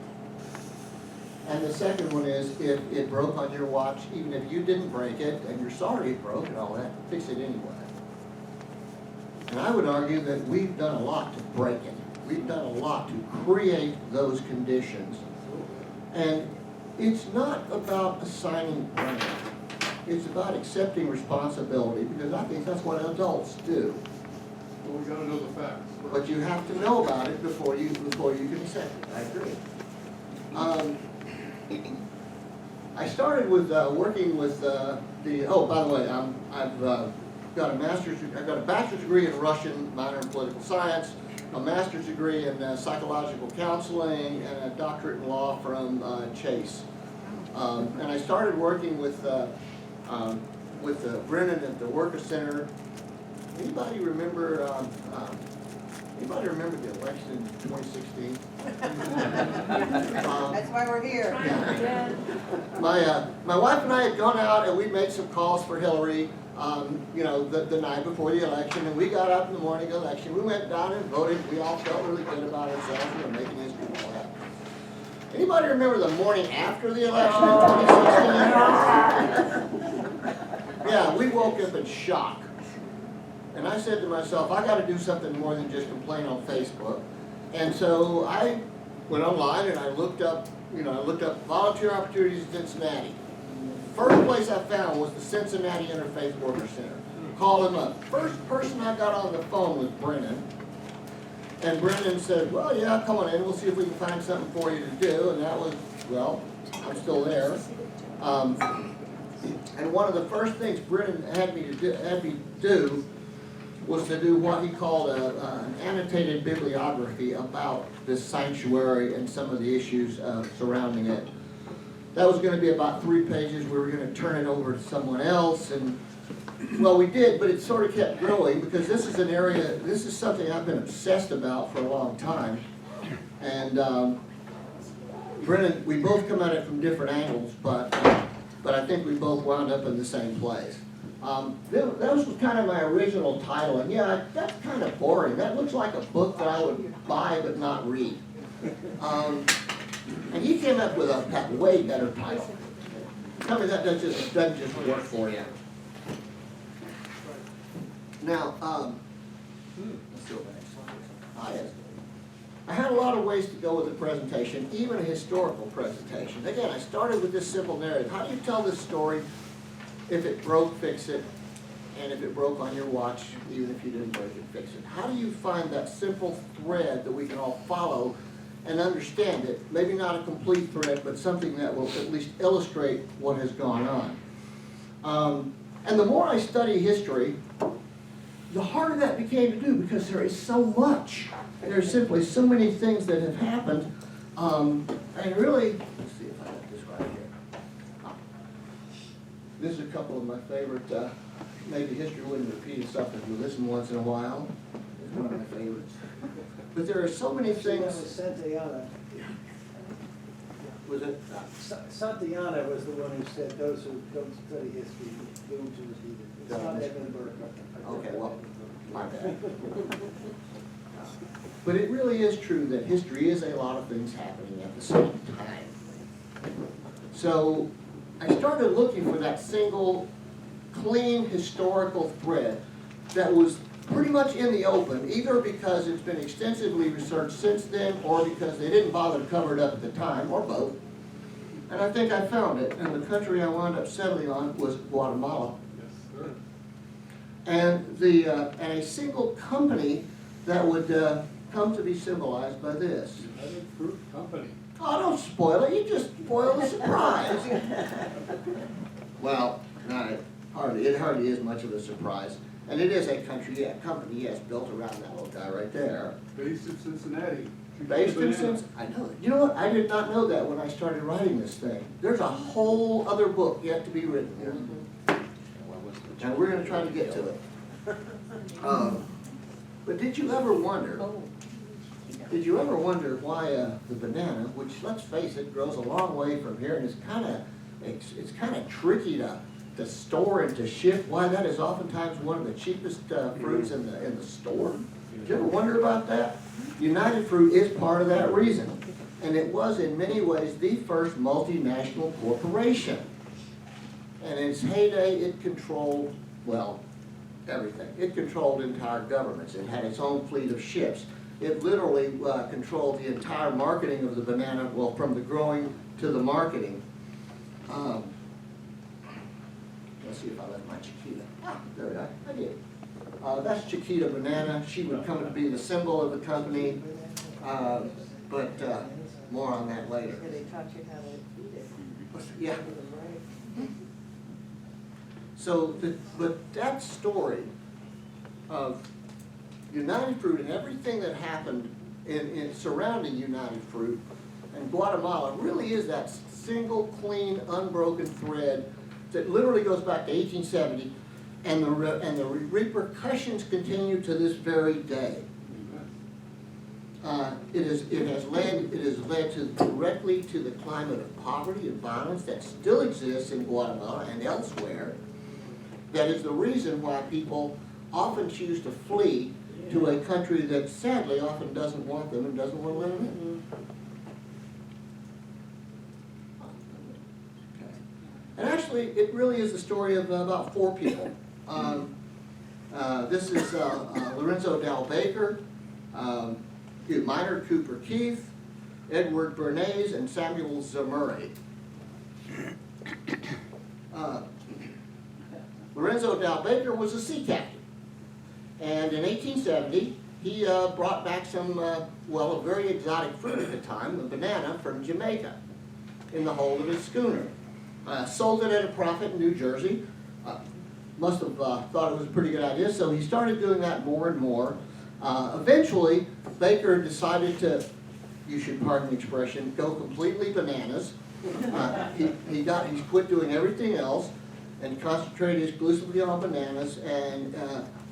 And the second one is, if it broke on your watch, even if you didn't break it, and you're sorry it broke and all that, fix it anyway. And I would argue that we've done a lot to break it. We've done a lot to create those conditions. And it's not about assigning blame. It's about accepting responsibility, because I think that's what adults do. Well, we gotta know the facts. But you have to know about it before you can accept it. I agree. I started with working with by the way, I've got a bachelor's degree in Russian, minor in political science, a master's degree in psychological counseling, and a doctorate in law from Chase. And I started working with Bennan at the Worker Center. Anybody remember the election in 2016? That's why we're here. Yeah. My wife and I had gone out and we made some calls for Hillary, the night before the election, and we got up in the morning of the election. We went down and voted. We all felt really good about ourselves. We were making history and all that. Anybody remember the morning after the election in 2016? Yeah, we woke up in shock. And I said to myself, I got to do something more than just complain on Facebook. And so I went online and I looked up volunteer opportunities in Cincinnati. First place I found was the Cincinnati Interfaith Worker Center. called him up. First person I got on the phone was Bennan. And Brennan said, well, yeah, come on in, we'll see if we can find something for you to do. And that was, well, I'm still there. And one of the first things Brennan had me do was to do what he called an annotated bibliography about this sanctuary and some of the issues surrounding it. That was going to be about 3 pages. We were going to turn it over to someone else, and well, we did, but it sort of kept growing because this is an area, this is something I've been obsessed about for a long time. And Brennan, we both come at it from different angles, but I think we both wound up in the same place. That was kind of my original title, and yeah, that's kind of boring. That looks like a book that I would buy but not read. And he came up with a way better title. Tell me that doesn't just work for you. Now, let's go back. Yes. I had a lot of ways to go with the presentation, even a historical presentation. Again, I started with this simple narrative. How do you tell this story? If it broke, fix it. And if it broke on your watch, even if you didn't break it, fix it. How do you find that simple thread that we can all follow and understand it? Maybe not a complete thread, but something that will at least illustrate what has gone on. And the more I study history, the harder that became to do because there is so much. There's simply so many things that have happened. And really, let's see if I got this right here. This is a couple of my favorite, maybe history wouldn't repeat itself if you listen once in a while. It's one of my favorites. But there are so many things. Santayana. Was it? Santayana was the one who said those who don't study history doomed to repeat it. It's not Edmund Burke. Okay, well, my bad. But it really is true that history is a lot of things happening at the same time. So I started looking for that single, clean historical thread that was pretty much in the open, either because it's been extensively researched since then or because they didn't bother to cover it up at the time, or both. And I think I found it, and the country I wound up settling on was Guatemala. Yes, sir. And a single company that would come to be symbolized by this. United Fruit Company. Oh, don't spoil it. You just spoil the surprise. Well, it hardly is much of a surprise. And it is a company, yes, built around that little guy right there. Based in Cincinnati. Based in Cincinnati. I know it. You know what? I did not know that when I started writing this thing. There's a whole other book yet to be written here. And we're going to try to get to it. But did you ever wonder why the banana, which let's face it, grows a long way from here, and it's kind of tricky to store and to ship, why that is oftentimes one of the cheapest fruits in the store? Did you ever wonder about that? United Fruit is part of that reason. And it was in many ways the first multinational corporation. And in its heyday, it controlled, well, everything. It controlled entire governments. It had its own fleet of ships. It literally controlled the entire marketing of the banana, well, from the growing to the marketing. Let's see if I left my Chiquita. There I did. That's Chiquita Banana. She would come to be the symbol of the company, but more on that later. They taught you how to eat it. Yeah. So, but that story of United Fruit and everything that happened in surrounding United Fruit and Guatemala really is that single, clean, unbroken thread that literally goes back to 1870, and the repercussions continue to this very day. It has led directly to the climate of poverty and violence that still exists in Guatemala and elsewhere. That is the reason why people often choose to flee to a country that sadly often doesn't want them and doesn't want to live in. And actually, it really is the story of about 4 people. This is Lorenzo Del Baker, Minor Cooper Keith, Edward Bernays, and Samuel Zamuri. Lorenzo Dow Baker was a sea captain. And in 1870, he brought back some, well, a very exotic fruit at the time, a banana from Jamaica, in the hold of his schooner. Sold it at a profit in New Jersey. Must have thought it was a pretty good idea, so he started doing that more and more. Eventually, Baker decided to, you should pardon the expression, go completely bananas. He quit doing everything else and concentrated exclusively on bananas, and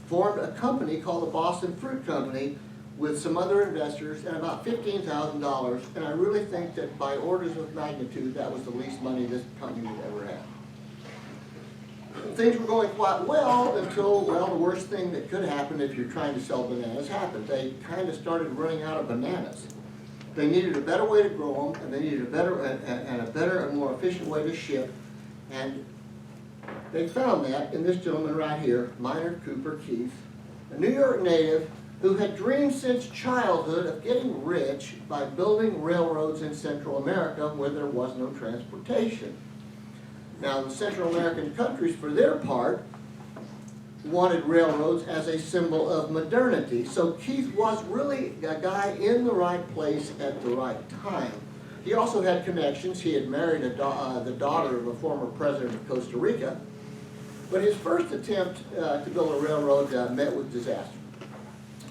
formed a company called the Boston Fruit Company with some other investors and about $15,000. And I really think that by orders of magnitude, that was the least money this company would ever have. Things were going quite well until, well, the worst thing that could happen if you're trying to sell bananas happened. They kind of started running out of bananas. They needed a better way to grow them, and they needed a better and more efficient way to ship. And they found that in this gentleman right here, Minor Cooper Keith, a New York native who had dreamed since childhood of getting rich by building railroads in Central America where there was no transportation. Now, the Central American countries, for their part, wanted railroads as a symbol of modernity. So Keith was really a guy in the right place at the right time. He also had connections. He had married the daughter of a former president of Costa Rica. But his first attempt to build a railroad met with disaster.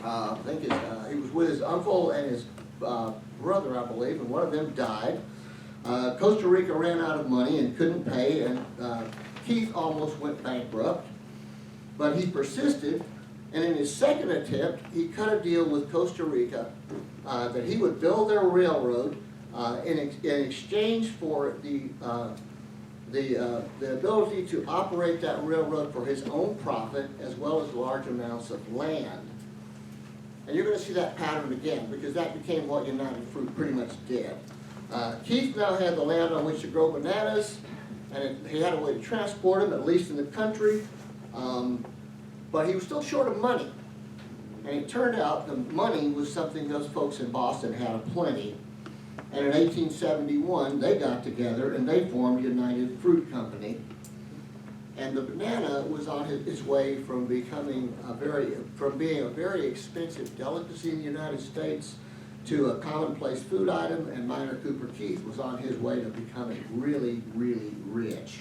I think he was with his uncle and his brother, I believe, and one of them died. Costa Rica ran out of money and couldn't pay, and Keith almost went bankrupt. But he persisted, and in his second attempt, he cut a deal with Costa Rica that he would build their railroad in exchange for the ability to operate that railroad for his own profit as well as large amounts of land. And you're going to see that pattern again because that became what United Fruit pretty much did. Keith now had the land on which to grow bananas, and he had a way to transport them, at least in the country, but he was still short of money. And it turned out the money was something those folks in Boston had aplenty. And in 1871, they got together and they formed United Fruit Company. And the banana was on its way from being a very expensive delicacy in the United States to a commonplace food item, and Minor Cooper Keith was on his way to becoming really, really rich.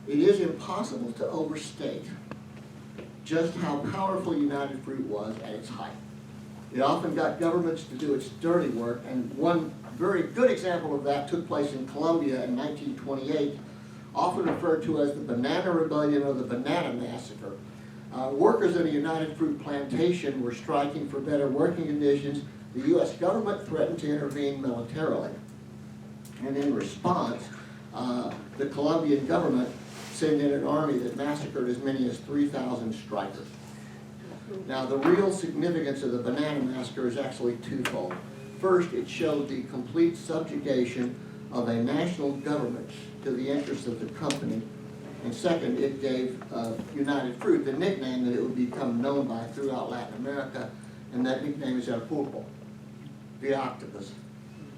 It is impossible to overstate just how powerful United Fruit was at its height. It often got governments to do its dirty work, and one very good example of that took place in Colombia in 1928, often referred to as the Banana Rebellion or the Banana Massacre. Workers in a United Fruit plantation were striking for better working conditions. The U.S. government threatened to intervene militarily. And in response, the Colombian government sent in an army that massacred as many as 3,000 strikers. Now, the real significance of the Banana Massacre is actually twofold. First, it showed the complete subjugation of a national government to the interests of the company. And second, it gave United Fruit the nickname that it would become known by throughout Latin America, and that nickname is El Pulpo, the octopus.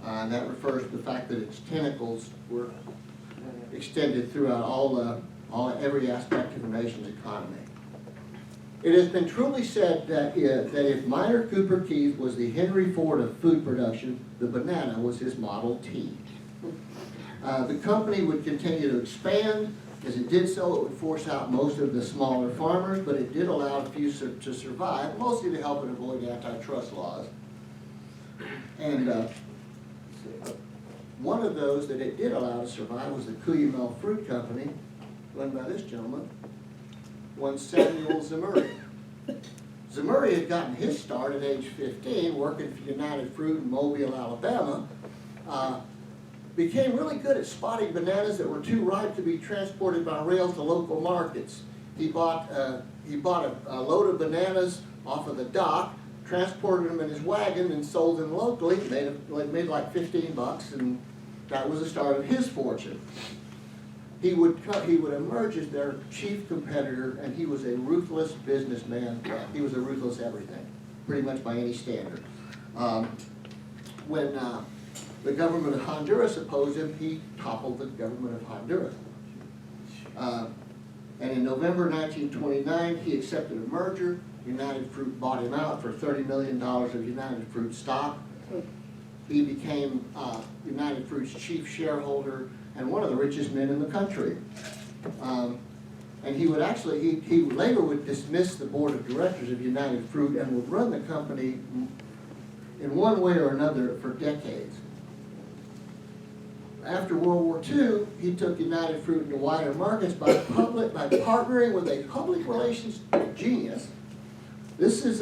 And that refers to the fact that its tentacles were extended throughout every aspect of the nation's economy. It has been truly said that if Minor Cooper Keith was the Henry Ford of food production, the banana was his Model T. The company would continue to expand. As it did so, it would force out most of the smaller farmers, but it did allow a few to survive, mostly to help it avoid antitrust laws. And one of those that it did allow to survive was the Cuyamel Fruit Company, run by this gentleman, one Samuel Zemurray. Zemurray had gotten his start at age 15 working for United Fruit in Mobile, Alabama. Became really good at spotting bananas that were too ripe to be transported by rail to local markets. He bought a load of bananas off of the dock, transported them in his wagon, and sold them locally. Made like 15 bucks, and that was the start of his fortune. He would emerge as their chief competitor, and he was a ruthless businessman. He was a ruthless everything, pretty much by any standard. When the government of Honduras opposed him, he toppled the government of Honduras. And in November 1929, he accepted a merger. United Fruit bought him out for $30 million of United Fruit stock. He became United Fruit's chief shareholder and one of the richest men in the country. And he would actually, he later would dismiss the board of directors of United Fruit and would run the company in one way or another for decades. After World War II, he took United Fruit into wider markets by partnering with a public relations genius. This is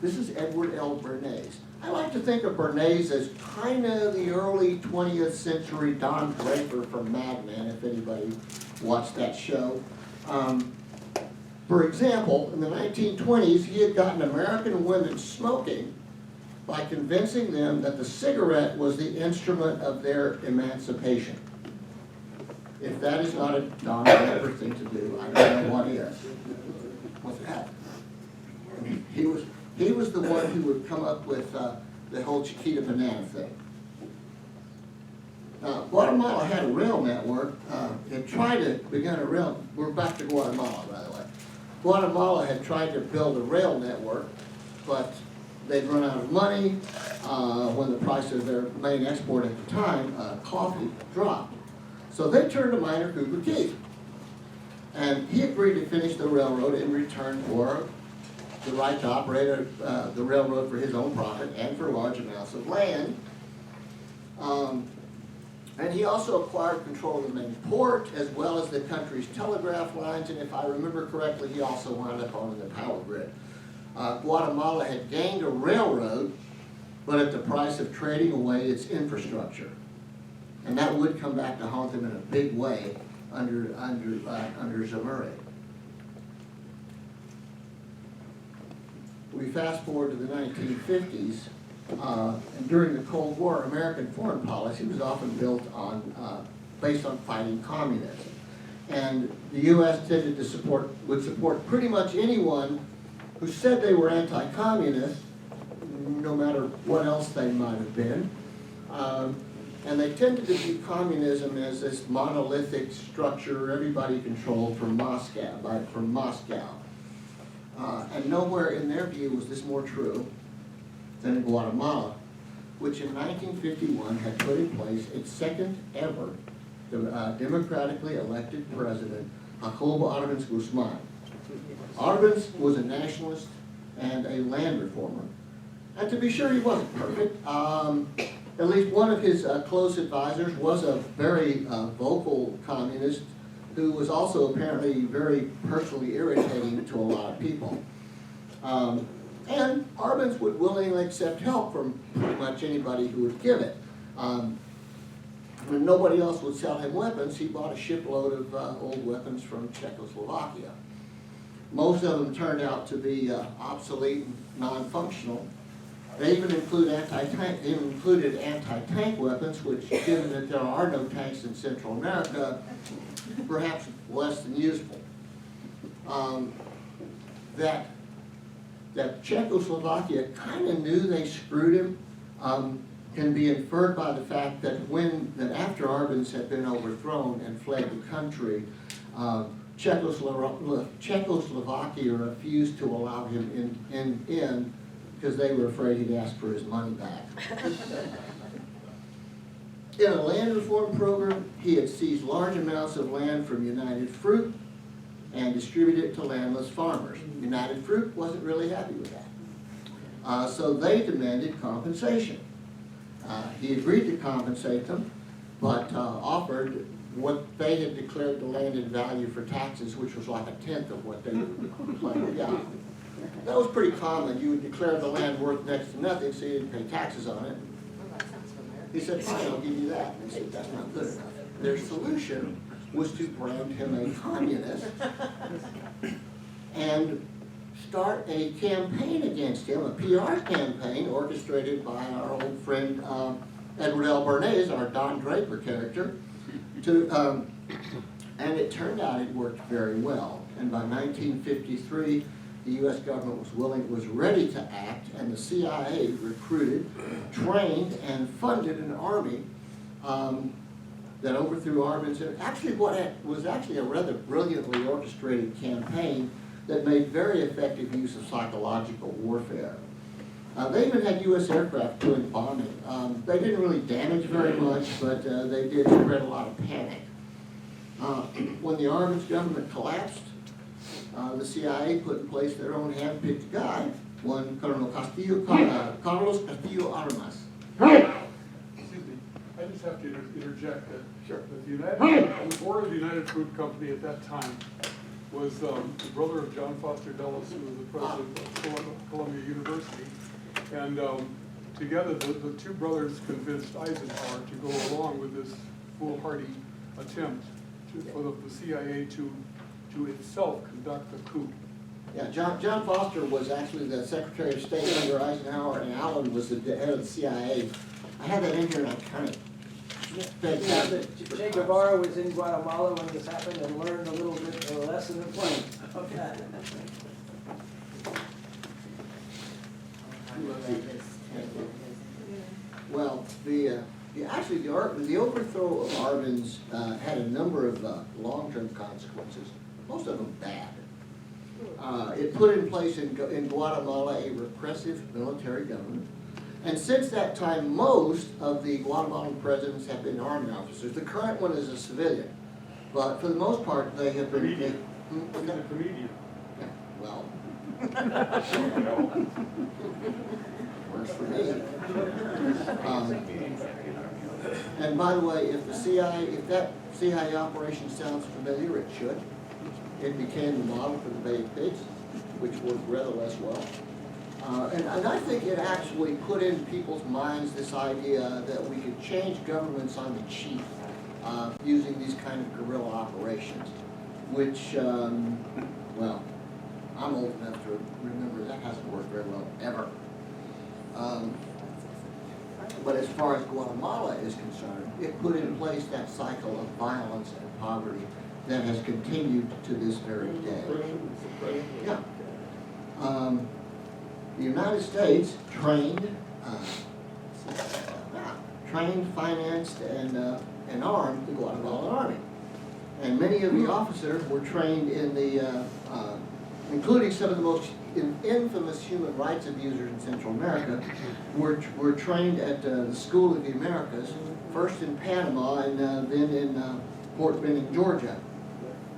this is Edward L. Bernays. I like to think of Bernays as kind of the early 20th century Don Draper from Mad Men, if anybody watched that show. For example, in the 1920s, he had gotten American women smoking by convincing them that the cigarette was the instrument of their emancipation. If that is not a Don Draper thing to do, I don't know what is. What's that? He was the one who would come up with the whole Chiquita banana thing. Guatemala had a rail network. It tried to begin a rail. We're back to Guatemala, by the way. Guatemala had tried to build a rail network, but they'd run out of money when the price of their main export at the time, coffee, dropped. So they turned to Minor Cooper Keith. And he agreed to finish the railroad in return for the right to operate the railroad for his own profit and for large amounts of land. And he also acquired control of the main port as well as the country's telegraph lines, and if I remember correctly, he also wound up owning the power grid. Guatemala had gained a railroad, but at the price of trading away its infrastructure. And that would come back to haunt them in a big way under Zamora. We fast forward to the 1950s, and during the Cold War, American foreign policy was often built on, based on fighting communism. And the U.S. tended to would support pretty much anyone who said they were anti-communist, no matter what else they might have been. And they tended to view communism as this monolithic structure, everybody controlled from Moscow. And nowhere in their view was this more true than in Guatemala, which in 1951 had put in place its second ever democratically elected president, Jacobo Arbenz Guzman. Arbenz was a nationalist and a land reformer. And to be sure, he wasn't perfect. At least one of his close advisors was a very vocal communist who was also apparently very personally irritating to a lot of people. And Arbenz would willingly accept help from pretty much anybody who would give it. When nobody else would sell him weapons, he bought a shipload of old weapons from Czechoslovakia. Most of them turned out to be obsolete and non-functional. They even included anti-tank weapons, which, given that there are no tanks in Central America, perhaps less than useful. That Czechoslovakia kind of knew they screwed him can be inferred by the fact that after Arbenz had been overthrown and fled the country, Czechoslovakia refused to allow him in because they were afraid he'd ask for his money back. In a land reform program, he had seized large amounts of land from United Fruit and distributed it to landless farmers. United Fruit wasn't really happy with that. So they demanded compensation. He agreed to compensate them, but offered what they had declared the landed value for taxes, which was like 1/10 of what they would claim. Yeah. That was pretty common. You would declare the land worth next to nothing, so you didn't pay taxes on it. He said, fine, I'll give you that. And they said, that's not good enough. Their solution was to brand him a communist and start a campaign against him, a PR campaign orchestrated by our old friend Edward L. Bernays, our Don Draper character. And it turned out it worked very well. And by 1953, the U.S. government was ready to act, and the CIA recruited, trained, and funded an army that overthrew Arbenz. Actually, was actually a rather brilliantly orchestrated campaign that made very effective use of psychological warfare. They even had U.S. aircraft doing bombing. They didn't really damage very much, but they did spread a lot of panic. When the Arbenz government collapsed, the CIA put in place their own hand-picked guy, one Colonel Carlos Castillo Armas. Excuse me, I just have to interject that. Sure. The board of the United Fruit Company at that time was the brother of John Foster Dulles, who was the president of Columbia University. And together, the two brothers convinced Eisenhower to go along with this foolhardy attempt for the CIA to itself conduct a coup. Yeah, John Foster was actually the Secretary of State under Eisenhower, and Allen was the head of the CIA. I had that in here and I kind of Che Guevara was in Guatemala when this happened and learned a little bit of a lesson in plain. Okay. Well, the overthrow of Arbenz had a number of long-term consequences, most of them bad. It put in place in Guatemala a repressive military government. And since that time, most of the Guatemalan presidents have been army officers. The current one is a civilian, but for the most part, they have been. He's a comedian. Yeah, well. Works for me. And by the way, if that CIA operation sounds familiar, it should. It became the model for the Bay of Pigs, which worked rather less well. And I think it actually put in people's minds this idea that we could change governments on the cheap using these kind of guerrilla operations, which, well, I'm old enough to remember that hasn't worked very well ever. But as far as Guatemala is concerned, it put in place that cycle of violence and poverty that has continued to this very day. Yeah. The United States trained, financed, and armed the Guatemalan army. And many of the officers were trained in the, including some of the most infamous human rights abusers in Central America, were trained at the School of the Americas, first in Panama and then in Fort Benning, Georgia.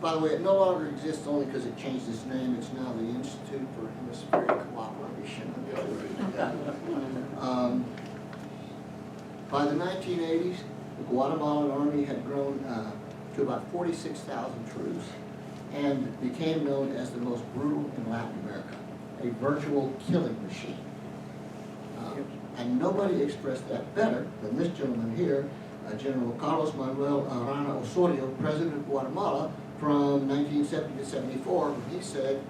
By the way, it no longer exists only because it changed its name. It's now the Institute for Hemispheric Cooperation. By the 1980s, the Guatemalan army had grown to about 46,000 troops and became known as the most brutal in Latin America, a virtual killing machine. And nobody expressed that better than this gentleman here, General Carlos Manuel Arana Osorio, President of Guatemala, from 1970 to 74, when he said,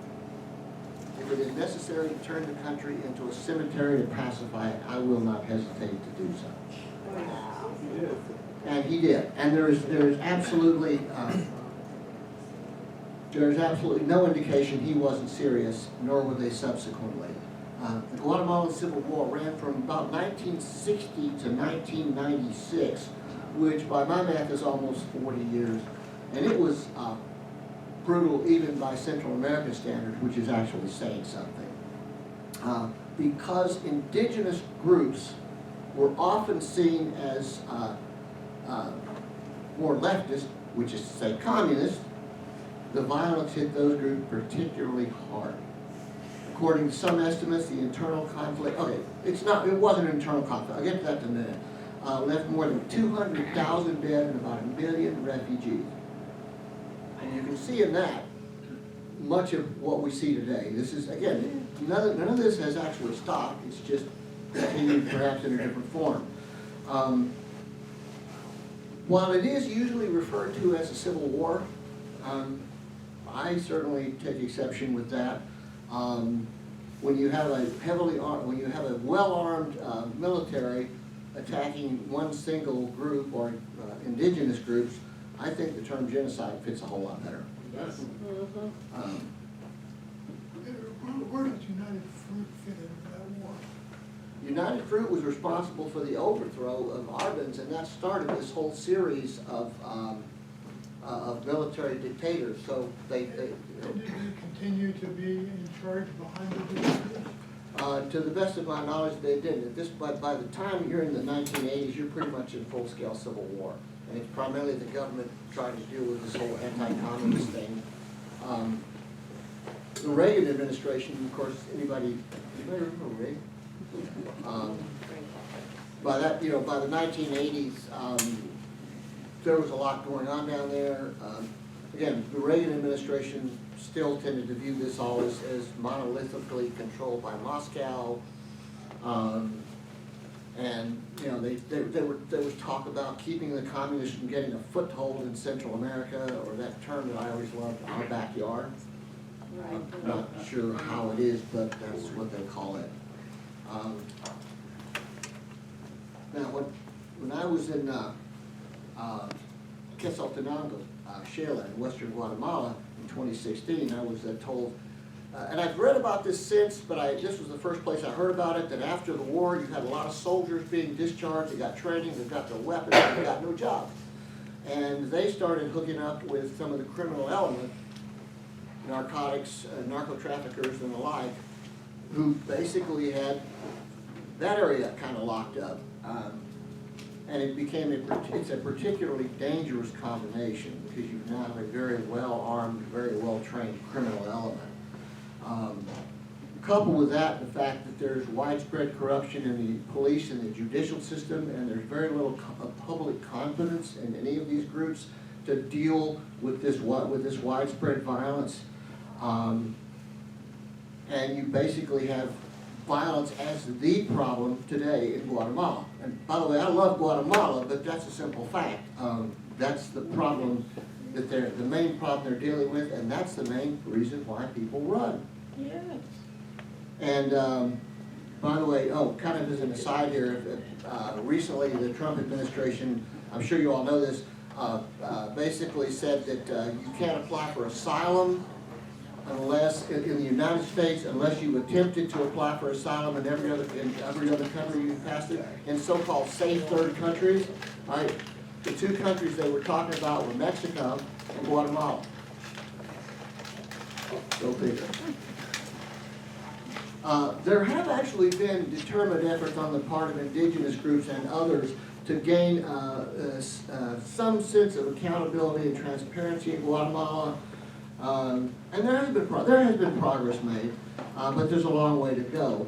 if it is necessary to turn the country into a cemetery to pacify it, I will not hesitate to do so. And he did. And there is absolutely no indication he wasn't serious, nor were they subsequently. The Guatemalan Civil War ran from about 1960 to 1996, which by my math is almost 40 years. And it was brutal even by Central American standards, which is actually saying something. Because indigenous groups were often seen as more leftist, which is to say communist, the violence hit those groups particularly hard. According to some estimates, the internal conflict, it wasn't an internal conflict, I'll get to that in a minute, left more than 200,000 dead and about 1 million refugees. And you can see in that much of what we see today. This is, again, none of this has actually stopped. It's just continued perhaps in a different form. While it is usually referred to as a civil war, I certainly take exception with that. When you have a well-armed military attacking one single group or indigenous groups, I think the term genocide fits a whole lot better. Yes. Where does United Fruit fit into that war? United Fruit was responsible for the overthrow of Arbenz, and that started this whole series of military dictators. So they Did they continue to be in charge behind the dictators? to the best of my knowledge, they didn't. By the time you're in the 1980s, you're pretty much in full-scale civil war. And it's primarily the government trying to deal with this whole anti-communist thing. The Reagan administration, of course, anybody remember Reagan? By the 1980s, there was a lot going on down there. Again, the Reagan administration still tended to view this all as monolithically controlled by Moscow. And there was talk about keeping the communists from getting a foothold in Central America, or that term that I always loved, our backyard. I'm not sure how it is, but that's what they call it. Now, when I was in Quetzaltenango, Shela in western Guatemala in 2016, I was told, and I've read about this since, but this was the first place I heard about it, that after the war you had a lot of soldiers being discharged, they got training, they got their weapons, they got no jobs. And they started hooking up with some of the criminal element, narcotics, narco-traffickers and the like, who basically had that area kind of locked up. And it became it's a particularly dangerous combination because you now have a very well-armed, very well-trained criminal element. Coupled with that, the fact that there's widespread corruption in the police and the judicial system, and there's very little public confidence in any of these groups to deal with this widespread violence. And you basically have violence as the problem today in Guatemala. And by the way, I love Guatemala, but that's a simple fact. That's the problem that the main problem they're dealing with, and that's the main reason why people run. Yes. And by the way, kind of as an aside here, recently the Trump administration, I'm sure you all know this, basically said that you can't apply for asylum unless in the United States, unless you attempted to apply for asylum in every other country you passed it, in so-called safe third countries. Right? The two countries they were talking about were Mexico and Guatemala. Go figure. There have actually been determined efforts on the part of indigenous groups and others to gain some sense of accountability and transparency in Guatemala. And there has been progress made, but there's a long way to go.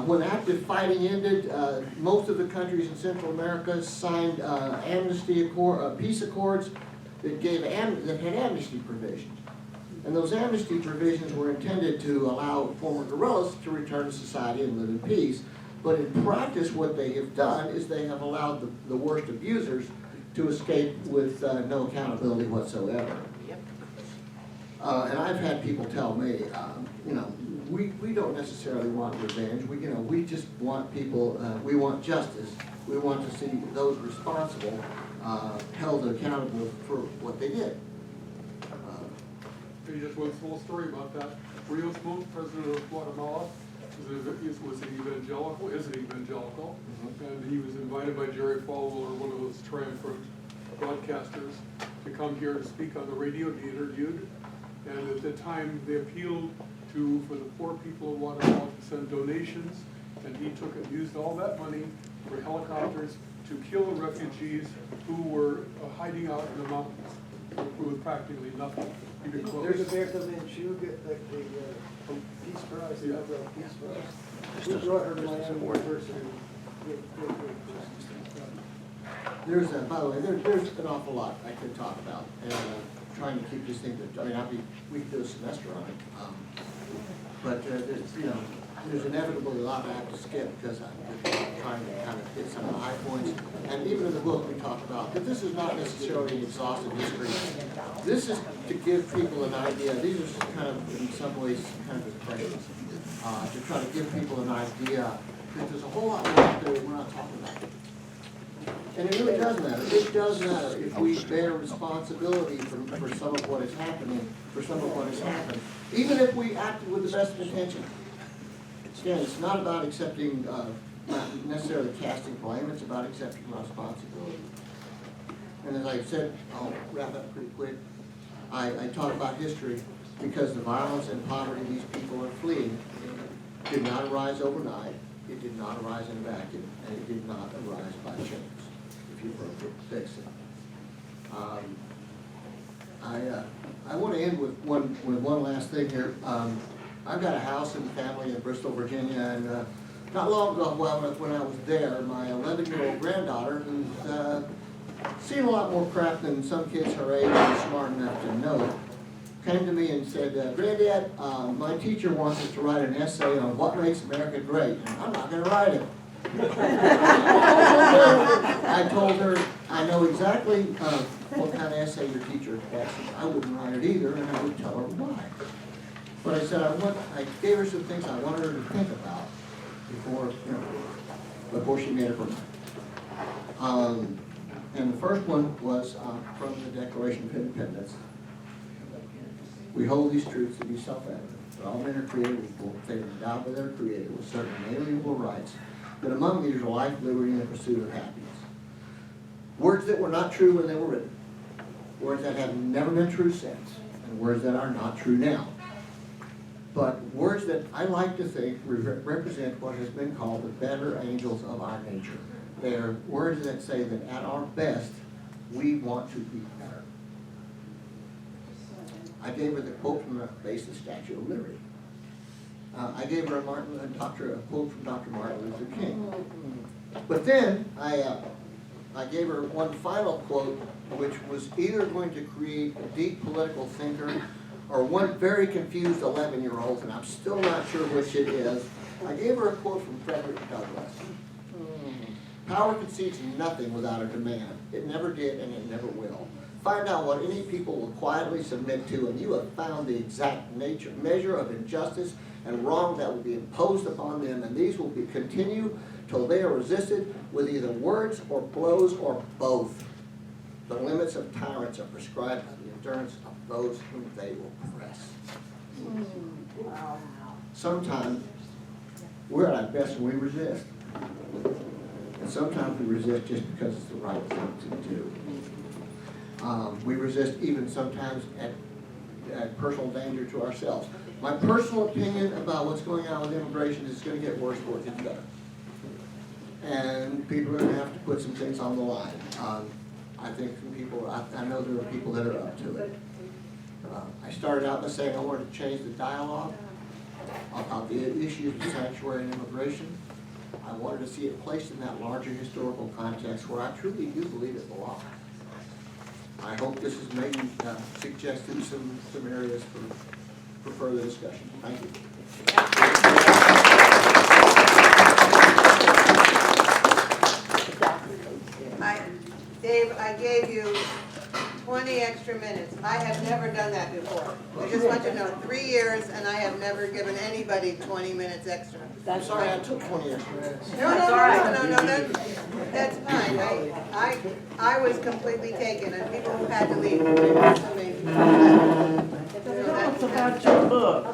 When active fighting ended, most of the countries in Central America signed peace accords that had amnesty provisions. And those amnesty provisions were intended to allow former guerrillas to return to society and live in peace. But in practice, what they have done is they have allowed the worst abusers to escape with no accountability whatsoever. And I've had people tell me, we don't necessarily want revenge. We just want people. We want justice. We want to see those responsible held accountable for what they did. Just one small story about that. Rios Montt, president of Guatemala, was an evangelical, and he was invited by Jerry Falwell, one of those triumphant broadcasters, to come here to speak on the radio, be interviewed. And at the time, they appealed for the poor people of Guatemala to send donations, and he took and used all that money for helicopters to kill the refugees who were hiding out in the mountains with practically nothing. There's a Bertha Van Schug, the Peace Prize, the Nobel Peace Prize. We brought her to Miami University. By the way, there's an awful lot I could talk about, and trying to keep this thing. We could do a semester on it, but there's inevitably a lot I have to skip because I'm trying to kind of hit some of the high points. And even in the book we talk about that this is not necessarily an exhaustive history. This is to give people an idea. These are kind of, in some ways, kind of impressions to try to give people an idea that there's a whole lot more out there that we're not talking about. And it really does matter. It does matter if we bear responsibility for some of what is happening, for some of what has happened, even if we acted with the best of intention. Again, it's not about accepting not necessarily casting blame, it's about accepting responsibility. And as I said, I'll wrap up pretty quick, I talk about history because the violence and poverty these people are fleeing did not arise overnight, it did not arise in a vacuum, and it did not arise by chance. If you broke it, fix it. I want to end with one last thing here. I've got a house and family in Bristol, Virginia, and not long ago, when I was there, my 11-year-old granddaughter, who's seen a lot more crap than some kids her age are smart enough to know, came to me and said, Granddad, my teacher wants us to write an essay on what makes America great, and I'm not going to write it. I told her, I know exactly what kind of essay your teacher expects. I wouldn't write it either, and I would tell her why. But I said, I gave her some things I wanted her to think about before she made up her mind. And the first one was from the Declaration of Independence. We hold these truths to be self-evident, that all men are created equal, they are endowed by their Creator with certain inalienable rights, that among these are life, liberty, and the pursuit of happiness. Words that were not true when they were written, words that have never been true since, and words that are not true now. But words that I like to think represent what has been called the better angels of our nature. They are words that say that at our best, we want to be better. I gave her the quote from the base of the Statue of Liberty. I gave her a quote from Dr. Martin Luther King. But then I gave her one final quote, which was either going to create a deep political thinker or one very confused 11-year-old, and I'm still not sure which it is. I gave her a quote from Frederick Douglass. Power concedes nothing without a demand. It never did, and it never will. Find out what any people will quietly submit to, and you have found the exact measure of injustice and wrong that will be imposed upon them, and these will continue till they are resisted with either words or blows or both. The limits of tyrants are prescribed by the endurance of those whom they will press. Sometimes we're at our best when we resist. And sometimes we resist just because it's the right thing to do. We resist even sometimes at personal danger to ourselves. My personal opinion about what's going on with immigration is it's going to get worse before it gets better. And people are going to have to put some things on the line. I think some people, I know there are people that are up to it. I started out by saying I wanted to change the dialogue about the issues of sanctuary and immigration. I wanted to see it placed in that larger historical context where I truly do believe it belongs. I hope this has maybe suggested some areas for further discussion. Thank you. Dave, I gave you 20 extra minutes. I have never done that before. I just want you to know, 3 years, and I have never given anybody 20 minutes extra. I'm sorry I took 20 extra minutes. No, that's fine. I was completely taken, and people who had to leave. Tell us about your book.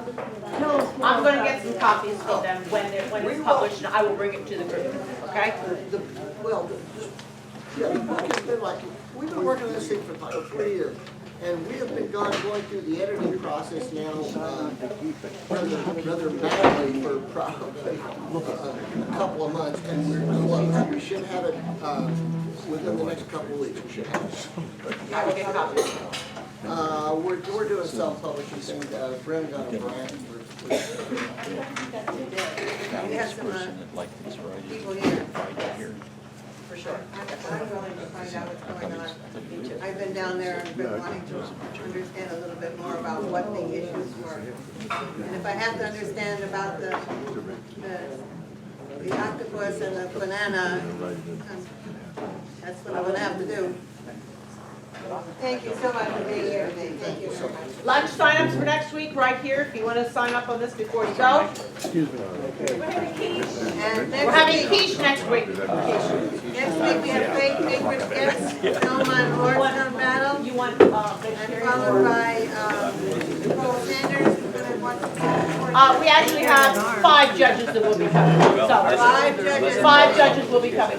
I'm gonna get some copies for them when it's published, and I will bring it to the group, okay? The book has been we've been working on this thing for like 3 years. And we have been going through the editing process now rather badly for probably a couple of months, and we're close. We should have it within the next couple of weeks. We should have it. I will get copies. We're doing self-publishing things. Brenda got a grant for We have some people here. For sure. I'm willing to find out what's going on. I've been down there and been wanting to understand a little bit more about what the issues were. And if I have to understand about the octopus and the banana, that's what I'm going to have to do. Thank you so much for being here today. Thank you so much. Lunch signups for next week, right here, if you want to sign up on this before you go. Excuse me. We're having quiche. And We're having quiche next week. Next week we have Faith Baker's Gifts, Selma and Lordstown Battle. You want And followed by Nicole Sanders, We actually have 5 judges that will be coming, so. 5 judges will be coming.